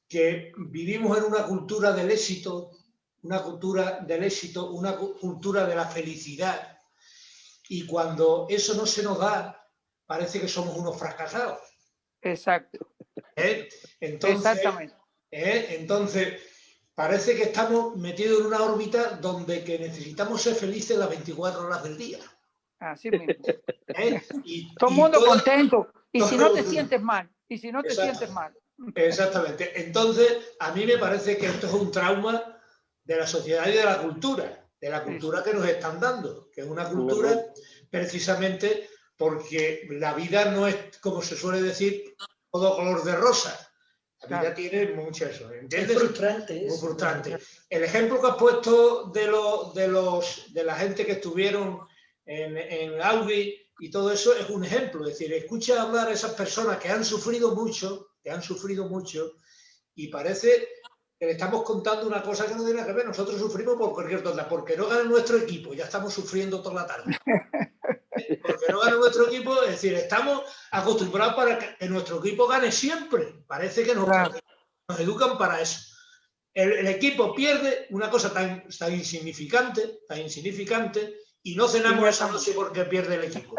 F: que vivimos en una cultura del éxito, una cultura de la felicidad. Y cuando eso no se nos da, parece que somos unos fracasados.
B: Exacto.
F: Entonces,
B: exactamente.
F: Entonces, parece que estamos metidos en una órbita donde que necesitamos ser felices las 24 horas del día.
B: Así mismo.
F: Y
B: Todo el mundo
F: todo,
B: contento. Y si no te
F: todo,
B: sientes mal. Y si no te
F: Exacto.
B: sientes mal.
F: Exactamente. Entonces, a mí me parece que esto es un trauma de la sociedad y de la cultura que nos están dando, que es una cultura precisamente porque la vida no es, como se suele decir, todo color de rosa. La vida tiene mucho eso, ¿entiendes?
E: Es frustrante.
F: Muy frustrante. El ejemplo que has puesto de la gente que estuvieron en Auschwitz y todo eso es un ejemplo. Es decir, escucha hablar a esas personas que han sufrido mucho, y parece que le estamos contando una cosa que no tiene nada que ver. Nosotros sufrimos por cualquier cosa, porque no gana nuestro equipo, ya estamos sufriendo toda la tarde. Porque no gana nuestro equipo, es decir, estamos acostumbrados para que nuestro equipo gane siempre. Parece que nos educan para eso. El equipo pierde una cosa tan insignificante, y no cenamos esa noche porque pierde el equipo.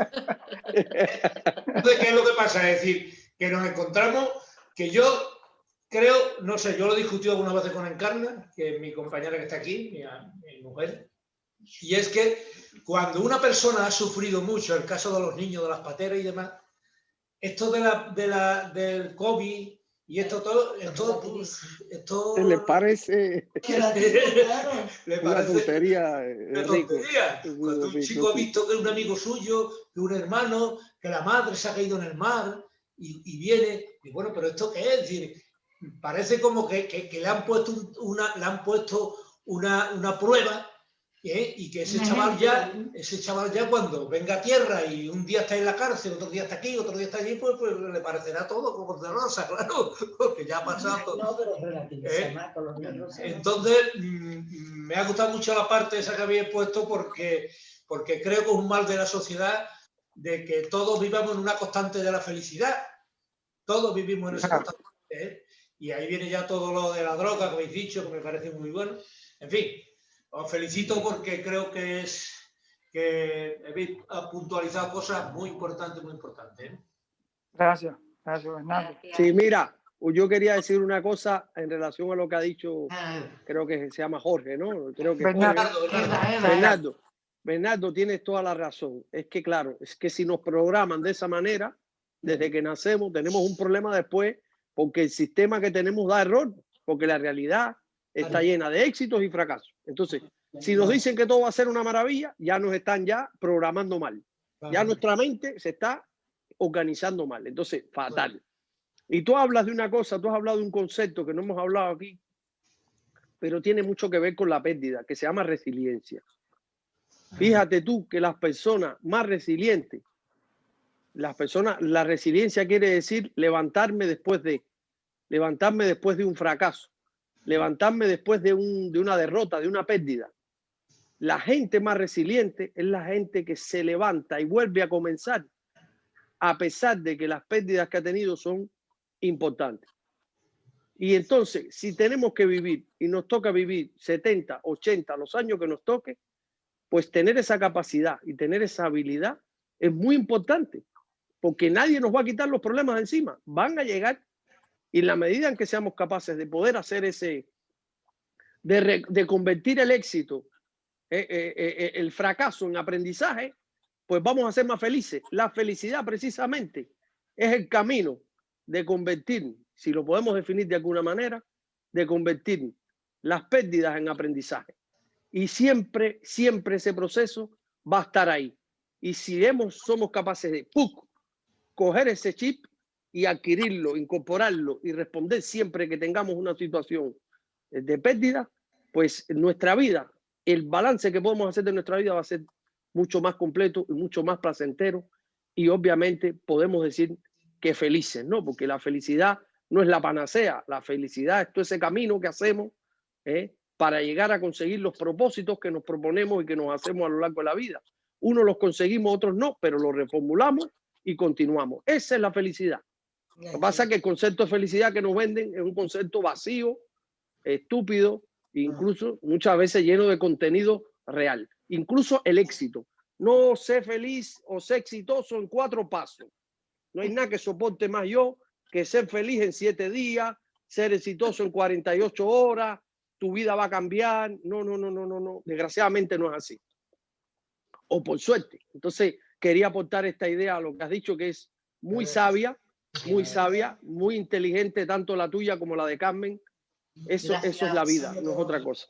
F: Entonces, ¿qué es lo que pasa? Es decir, que nos encontramos, que yo creo, no sé, yo lo he discutido algunas veces con Encarna, que es mi compañera que está aquí, mi mujer, y es que cuando una persona ha sufrido mucho, el caso de los niños, de las pateras y demás, esto del COVID y esto
G: le parece
F: le
G: una
F: parece
G: tontería.
F: una tontería. Cuando un chico ha visto que un amigo suyo, que un hermano, que la madre se ha caído en el mar y viene, y bueno, pero ¿esto qué es? Es decir, parece como que le han puesto una prueba, y que ese chaval ya cuando venga a tierra y un día está en la cárcel, otro día está aquí, otro día está allí, pues le parecerá todo como de rosa, claro, porque ya ha pasado.
E: No, pero relativiza más con los niños.
F: Entonces, me ha gustado mucho la parte esa que habéis puesto porque creo que es un mal de la sociedad de que todos vivamos en una constante de la felicidad. Todos vivimos en esa constante. Y ahí viene ya todo lo de la droga que habéis dicho, que me parece muy bueno. En fin, os felicito porque creo que habéis puntualizado cosas muy importantes, muy importantes.
B: Gracias, Bernardo.
G: Sí, mira, yo quería decir una cosa en relación a lo que ha dicho, creo que se llama Jorge, ¿no? Creo que Bernardo, tienes toda la razón. Es que, claro, es que si nos programan de esa manera, desde que nacemos, tenemos un problema después, porque el sistema que tenemos da error, porque la realidad está llena de éxitos y fracasos. Entonces, si nos dicen que todo va a ser una maravilla, ya nos están ya programando mal. Ya nuestra mente se está organizando mal. Entonces, fatal. Y tú hablas de una cosa, tú has hablado de un concepto que no hemos hablado aquí, pero tiene mucho que ver con la pérdida, que se llama resiliencia. Fíjate tú que las personas más resilientes, la resiliencia quiere decir levantarme después de un fracaso, levantarme después de una derrota, de una pérdida. La gente más resiliente es la gente que se levanta y vuelve a comenzar a pesar de que las pérdidas que ha tenido son importantes. Y entonces, si tenemos que vivir y nos toca vivir 70, 80, los años que nos toque, pues tener esa capacidad y tener esa habilidad es muy importante, porque nadie nos va a quitar los problemas de encima. Van a llegar, y en la medida en que seamos capaces de poder hacer de convertir el éxito, el fracaso en aprendizaje, pues vamos a ser más felices. La felicidad precisamente es el camino de convertir, si lo podemos definir de alguna manera, de convertir las pérdidas en aprendizaje. Y siempre ese proceso va a estar ahí. Y si somos capaces de coger ese chip y adquirirlo, incorporarlo y responder siempre que tengamos una situación de pérdida, pues nuestra vida, el balance que podemos hacer de nuestra vida va a ser mucho más completo y mucho más placentero, y obviamente podemos decir que felices, ¿no? Porque la felicidad no es la panacea, la felicidad es todo ese camino que hacemos para llegar a conseguir los propósitos que nos proponemos y que nos hacemos a lo largo de la vida. Unos los conseguimos, otros no, pero los reformulamos y continuamos. Esa es la felicidad. Lo que pasa es que el concepto de felicidad que nos venden es un concepto vacío, estúpido, incluso muchas veces lleno de contenido real. Incluso el éxito. No sé feliz o sé exitoso en 4 pasos. No hay nada que soporte más yo que ser feliz en 7 días, ser exitoso en 48 horas, tu vida va a cambiar. No, no, no, no, no, no. Desgraciadamente no es así. O por suerte. Entonces, quería aportar esta idea a lo que has dicho, que es muy sabia, muy inteligente, tanto la tuya como la de Carmen. Eso es la vida, no es otra cosa.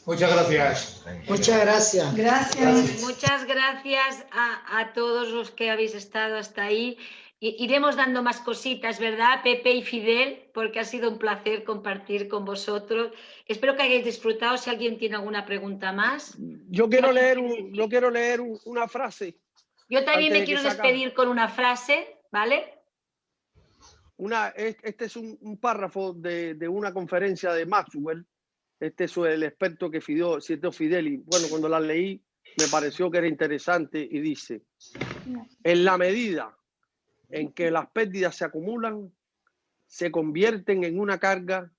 F: Muchas gracias.
H: Muchas gracias.
E: Gracias.
A: Muchas gracias a todos los que habéis estado hasta ahí. Iremos dando más cositas, ¿verdad, Pepe y Fidel? Porque ha sido un placer compartir con vosotros. Espero que hayáis disfrutado. Si alguien tiene alguna pregunta más.
G: Yo quiero leer una frase.
A: Yo también
G: antes
A: me
G: de
A: quiero
G: que se acabe.
A: despedir con una frase, ¿vale?
G: Este es un párrafo de una conferencia de Maxwell. Este es el experto que citó Fidel. Y bueno, cuando la leí me pareció que era interesante y dice: en la medida en que las pérdidas se acumulan, se convierten en una carga,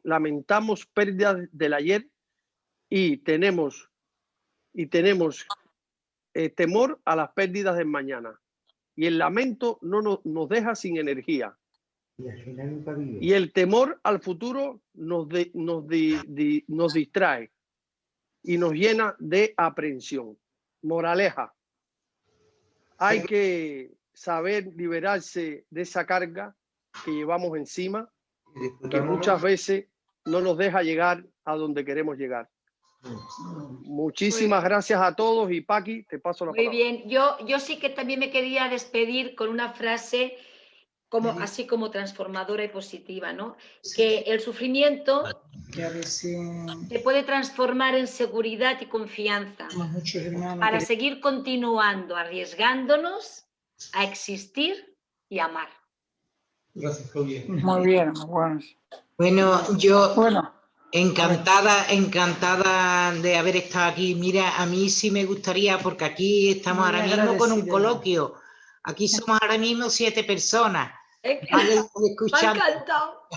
G: lamentamos pérdidas del ayer y tenemos temor a las pérdidas del mañana. Y el lamento nos deja sin energía. Y el temor al futuro nos distrae y nos llena de aprensión. Moraleja: hay que saber liberarse de esa carga que llevamos encima, que muchas veces no nos deja llegar a donde queremos llegar. Muchísimas gracias a todos y Paqui, te paso la palabra.
A: Muy bien, yo sí que también me quería despedir con una frase así como transformadora y positiva, ¿no? Que el sufrimiento te puede transformar en seguridad y confianza para seguir continuando arriesgándonos a existir y amar.
F: Gracias, Claudia.
B: Muy bien, muy buenos.
H: Bueno, yo
B: Bueno,
H: encantada de haber estado aquí. Mira, a mí sí me gustaría, porque aquí estamos ahora mismo con un coloquio. Aquí somos ahora mismo 7 personas.
A: Me ha encantado.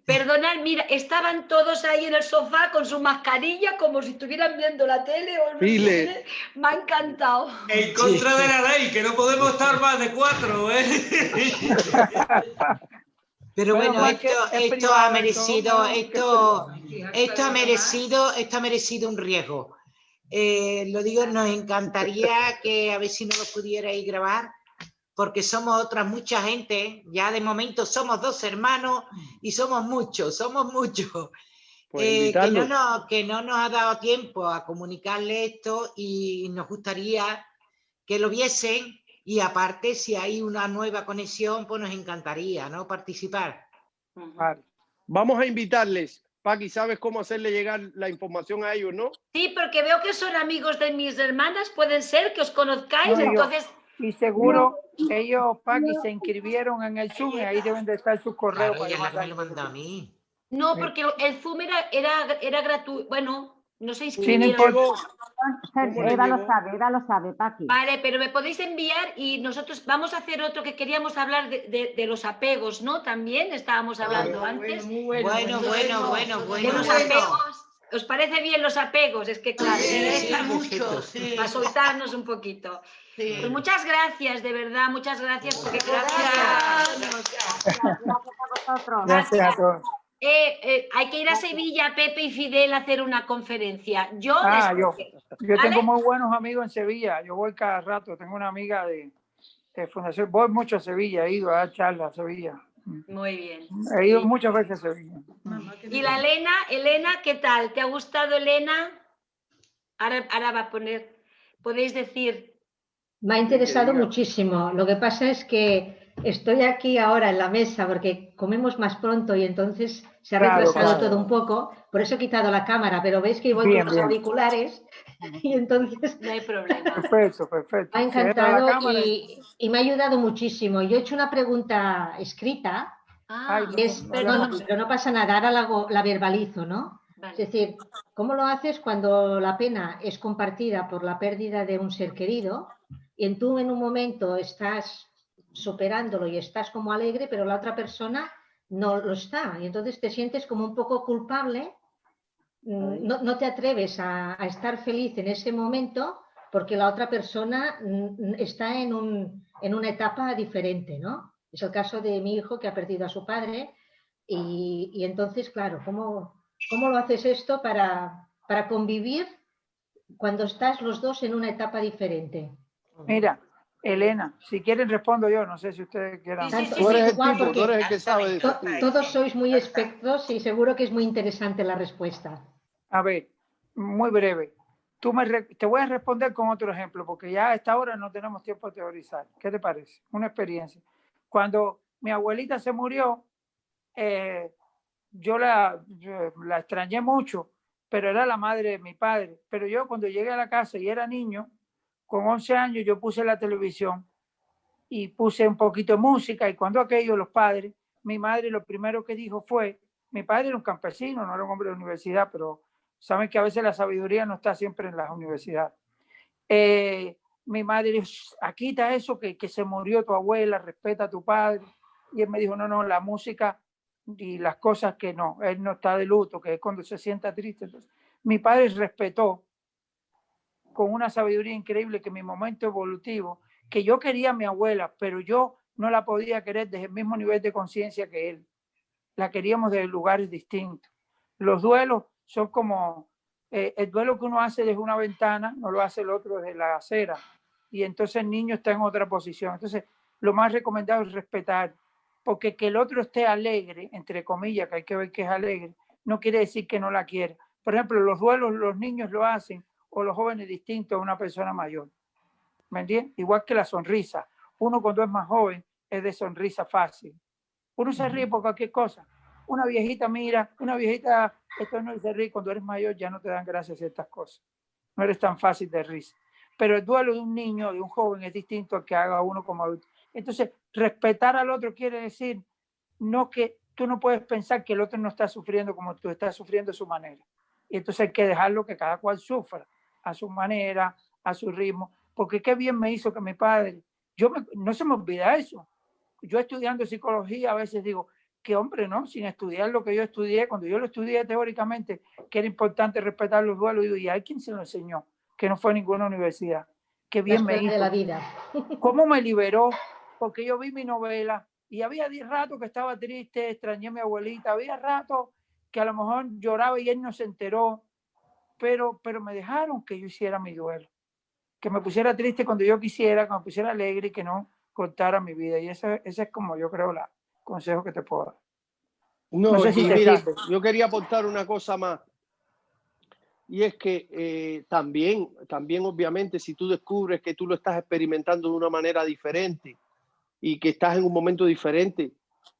A: Perdonad, mira, estaban todos ahí en el sofá con su mascarilla como si estuvieran viendo la tele o
G: File.
A: Me ha encantado.
F: En contra de la ley, que no podemos estar más de 4, ¿eh?
H: Pero bueno,
B: porque
H: esto
B: es
H: ha
B: privado,
H: merecido,
B: entonces,
H: esto ha merecido un riesgo. Lo digo, nos encantaría que a ver si no lo pudierais grabar, porque somos mucha gente. Ya de momento somos 2 hermanos y somos muchos.
G: Pues
H: Que no nos ha dado tiempo a comunicarle esto y nos gustaría que lo viesen. Y aparte, si hay una nueva conexión, pues nos encantaría, ¿no?, participar.
B: vale.
G: Vamos a invitarles. Paqui, ¿sabes cómo hacerle llegar la información a ellos, no?
A: Sí, porque veo que son amigos de mis hermanas, pueden ser que os conozcáis,
B: No,
A: entonces...
B: Y seguro ellos, Paqui, se inscribieron en el Zoom y ahí deben de estar sus correos.
H: Claro, ella es la que me lo mandó a mí.
A: No, porque el Zoom era gratuito, bueno, no se
B: Sí, no
A: inscribieron.
B: importa.
G: ¿Cómo le
D: Eva lo
G: llegó?
D: sabe, Paqui.
A: Vale, pero me podéis enviar y nosotros vamos a hacer otro que queríamos hablar de los apegos, ¿no? También estábamos hablando antes.
H: Bueno.
A: De los apegos. ¿Os parece bien los apegos? Es que claro,
H: Mucho,
A: para soltarnos un poquito.
E: Sí.
A: Pues muchas gracias, de verdad, muchas gracias. Porque
D: Gracias a vosotros.
B: Gracias a todos.
A: hay que ir a Sevilla, Pepe y Fidel, a hacer una conferencia. Yo
B: Yo
A: ¿vale?
B: tengo muy buenos amigos en Sevilla. Yo voy cada rato. Tengo una amiga de Fundación. Voy mucho a Sevilla. He ido a dar charlas a Sevilla.
A: Muy bien.
B: He ido muchas veces a Sevilla.
A: Y la Elena, ¿qué tal? ¿Te ha gustado, Elena? Ahora va a poner, podéis decir.
I: Me ha interesado muchísimo. Lo que pasa es que estoy aquí ahora en la mesa porque comemos más pronto y entonces se ha retrasado todo un poco. Por eso he quitado la cámara, pero veis que voy con los auriculares y entonces...
A: No hay problema.
B: Perfecto.
I: Me ha encantado y me ha ayudado muchísimo. Yo he hecho una pregunta escrita. Pero no pasa nada, ahora la verbalizo, ¿no?
A: Vale.
I: Es decir, ¿cómo lo haces cuando la pena es compartida por la pérdida de un ser querido y tú en un momento estás superándolo y estás como alegre, pero la otra persona no lo está? Y entonces te sientes como un poco culpable, no te atreves a estar feliz en ese momento porque la otra persona está en una etapa diferente, ¿no? Es el caso de mi hijo que ha perdido a su padre y entonces, claro, ¿cómo lo haces esto para convivir cuando estás los dos en una etapa diferente?
B: Mira, Elena, si quieren respondo yo, no sé si ustedes quieran.
A: Sí, sí,
G: Tú eres el
I: Igual,
G: tipo, tú
I: porque
G: eres el que sabe de eso.
I: todos sois muy expertos y seguro que es muy interesante la respuesta.
B: A ver, muy breve. Te voy a responder con otro ejemplo, porque ya a esta hora no tenemos tiempo de teorizar. ¿Qué te parece? Una experiencia. Cuando mi abuelita se murió, yo la extrañé mucho, pero era la madre de mi padre. Pero yo cuando llegué a la casa y era niño, con 11 años, yo puse la televisión y puse un poquito de música y cuando aquello, los padres, mi madre lo primero que dijo fue, mi padre era un campesino, no era un hombre de universidad, pero saben que a veces la sabiduría no está siempre en las universidades. Mi madre dijo, aquí está eso, que se murió tu abuela, respeta a tu padre. Y él me dijo, no, la música y las cosas que no, él no está de luto, que es cuando se sienta triste. Entonces, mi padre respetó con una sabiduría increíble que en mi momento evolutivo, que yo quería a mi abuela, pero yo no la podía querer desde el mismo nivel de conciencia que él. La queríamos desde lugares distintos. Los duelos son como el duelo que uno hace desde una ventana, no lo hace el otro desde la acera. Y entonces el niño está en otra posición. Entonces, lo más recomendado es respetar, porque que el otro esté alegre, entre comillas, que hay que ver que es alegre, no quiere decir que no la quiera. Por ejemplo, los duelos los niños lo hacen o los jóvenes distintos a una persona mayor. ¿Me entiendes? Igual que la sonrisa. Uno cuando es más joven es de sonrisa fácil. Uno se ríe por cualquier cosa. Una viejita mira, una viejita, esto no se ríe, cuando eres mayor ya no te dan gracias a estas cosas. No eres tan fácil de risa. Pero el duelo de un niño, de un joven, es distinto al que haga uno como adulto. Entonces, respetar al otro quiere decir no que tú no puedes pensar que el otro no está sufriendo como tú estás sufriendo a su manera. Y entonces hay que dejarlo que cada cual sufra a su manera, a su ritmo. Porque qué bien me hizo que mi padre, no se me olvida eso. Yo estudiando psicología a veces digo, que hombre, ¿no? Sin estudiar lo que yo estudié, cuando yo lo estudié teóricamente, que era importante respetar los duelos, digo, ¿y hay quien se lo enseñó? Que no fue a ninguna universidad. Qué bien me hizo.
I: De la vida.
B: ¿Cómo me liberó? Porque yo vi mi novela y había 10 ratos que estaba triste, extrañé a mi abuelita, había ratos que a lo mejor lloraba y él no se enteró, pero me dejaron que yo hiciera mi duelo, que me pusiera triste cuando yo quisiera, que me pusiera alegre y que no cortara mi vida. Y ese es como yo creo el consejo que te puedo dar.
G: No sé si mira, yo quería aportar una cosa más. Y es que también obviamente si tú descubres que tú lo estás experimentando de una manera diferente y que estás en un momento diferente,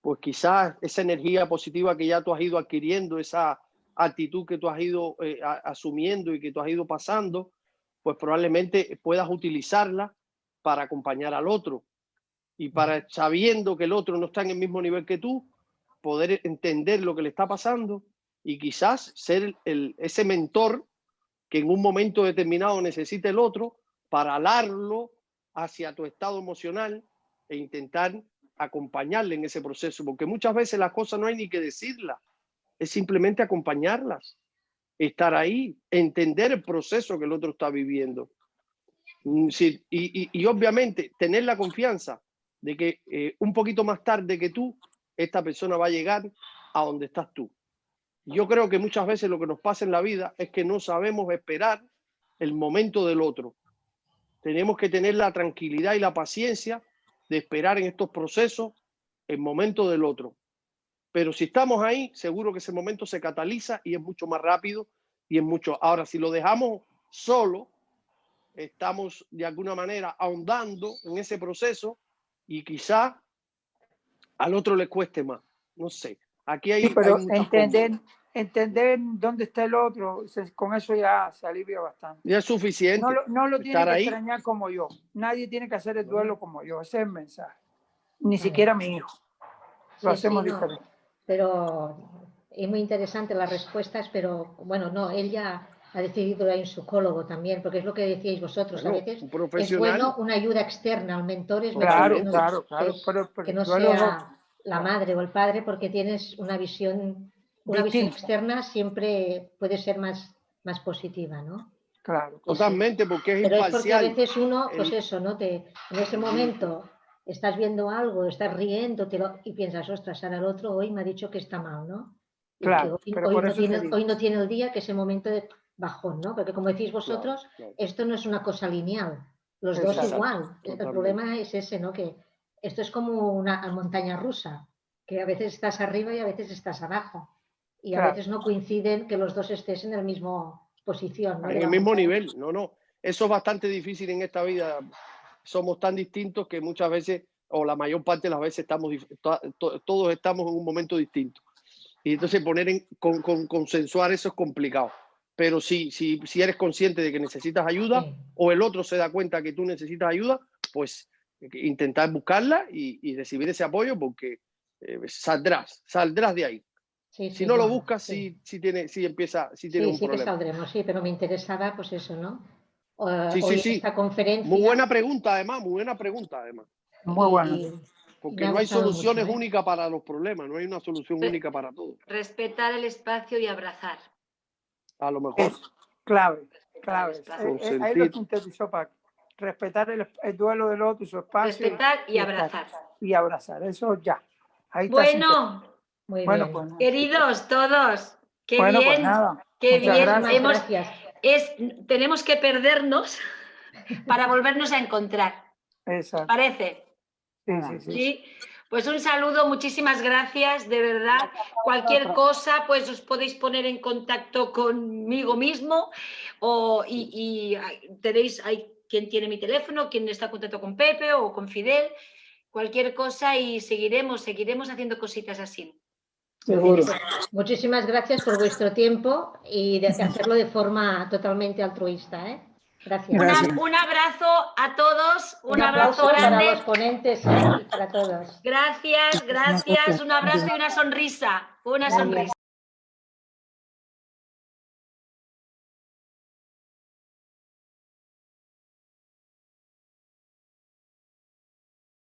G: pues quizás esa energía positiva que ya tú has ido adquiriendo, esa actitud que tú has ido asumiendo y que tú has ido pasando, pues probablemente puedas utilizarla para acompañar al otro y para, sabiendo que el otro no está en el mismo nivel que tú, poder entender lo que le está pasando y quizás ser ese mentor que en un momento determinado necesita el otro para alarlo hacia tu estado emocional e intentar acompañarle en ese proceso, porque muchas veces las cosas no hay ni que decirlas, es simplemente acompañarlas, estar ahí, entender el proceso que el otro está viviendo. Sí, y obviamente tener la confianza de que un poquito más tarde que tú, esta persona va a llegar a donde estás tú. Yo creo que muchas veces lo que nos pasa en la vida es que no sabemos esperar el momento del otro. Tenemos que tener la tranquilidad y la paciencia de esperar en estos procesos el momento del otro. Pero si estamos ahí, seguro que ese momento se cataliza y es mucho más rápido y es mucho. Ahora, si lo dejamos solo, estamos de alguna manera ahondando en ese proceso y quizá al otro le cueste más. No sé. Aquí hay,
B: sí, pero
G: hay
B: entender dónde está el otro, con eso ya se alivia bastante.
G: Ya es suficiente.
B: No lo tiene que extrañar como yo. Nadie tiene que hacer el duelo como yo. Ese es el mensaje. Ni siquiera mi hijo. Lo hacemos diferente.
I: Pero es muy interesante las respuestas, pero bueno, no, él ya ha decidido ir a un psicólogo también, porque es lo que decíais vosotros, a veces es bueno una ayuda externa, el mentor es mejor que no sea la madre o el padre, porque tienes una visión externa siempre puede ser más positiva, ¿no?
B: Claro.
G: Totalmente, porque es
I: Pero es porque a
G: imparcial.
I: veces uno, pues eso, ¿no? En ese momento estás viendo algo, estás riendo y piensas, ostras, ahora el otro hoy me ha dicho que está mal, ¿no? Y
B: Claro,
I: que
B: pero por eso te digo.
I: hoy no tiene el día, que ese momento de bajón, ¿no? Porque como decís vosotros,
G: Claro.
I: esto no es una cosa lineal. Los dos
B: Exacto.
I: igual.
G: Totalmente.
I: El problema es ese, ¿no? Que esto es como una montaña rusa, que a veces estás arriba y a veces estás abajo. Y a
B: Claro.
I: veces no coinciden que los dos estés en la misma posición, ¿no?
G: En el mismo nivel, no. Eso es bastante difícil en esta vida. Somos tan distintos que muchas veces, o la mayor parte de las veces, todos estamos en un momento distinto. Y entonces consensuar eso es complicado. Pero si eres consciente de que necesitas ayuda,
I: Sí.
G: o el otro se da cuenta que tú necesitas ayuda, pues intentar buscarla y recibir ese apoyo, porque saldrás de ahí.
I: Sí,
G: Si
I: sí,
G: no lo
I: bueno,
G: buscas,
I: sí.
G: sí tiene un
I: Sí que
G: problema.
I: saldremos, sí, pero me interesaba, pues eso, ¿no?
G: Sí,
I: Hoy
G: sí.
I: esta conferencia.
G: Muy buena pregunta, además.
B: Muy
I: y-
B: bueno.
I: y
G: Porque
I: me ha
G: no hay
I: gustado
G: soluciones
I: mucho, ¿eh?
G: únicas para los problemas, no hay una solución única para todo.
A: Respetar el espacio y abrazar.
G: A lo mejor.
B: Es clave.
A: Espacio.
B: Ahí lo sintetizó Paco. Respetar el duelo del otro y su espacio.
A: Respetar y
B: estar.
A: abrazar.
B: Y abrazar, eso ya. Ahí está
A: Bueno,
I: Muy
B: bueno,
I: bien.
B: pues nada.
A: queridos todos, qué
B: Bueno, pues
A: bien,
B: nada.
A: qué
B: Muchas
A: bien.
B: gracias.
I: Gracias.
A: Tenemos que perdernos para volvernos a encontrar.
B: Exacto.
A: ¿Parece?
B: Sí.
A: Sí. Pues un saludo, muchísimas gracias, de verdad. Cualquier cosa, pues os podéis poner en contacto conmigo mismo y tenéis ahí quien tiene mi teléfono, quien está en contacto con Pepe o con Fidel, cualquier cosa y seguiremos haciendo cositas así.
B: Seguro.
I: Muchísimas gracias por vuestro tiempo y de hacerlo de forma totalmente altruista, ¿eh? Gracias.
A: Un abrazo a todos, un
I: aplauso
A: abrazo grande.
I: para los ponentes, ¿eh? Y para todos.
A: Gracias, un abrazo y una sonrisa. Una sonrisa.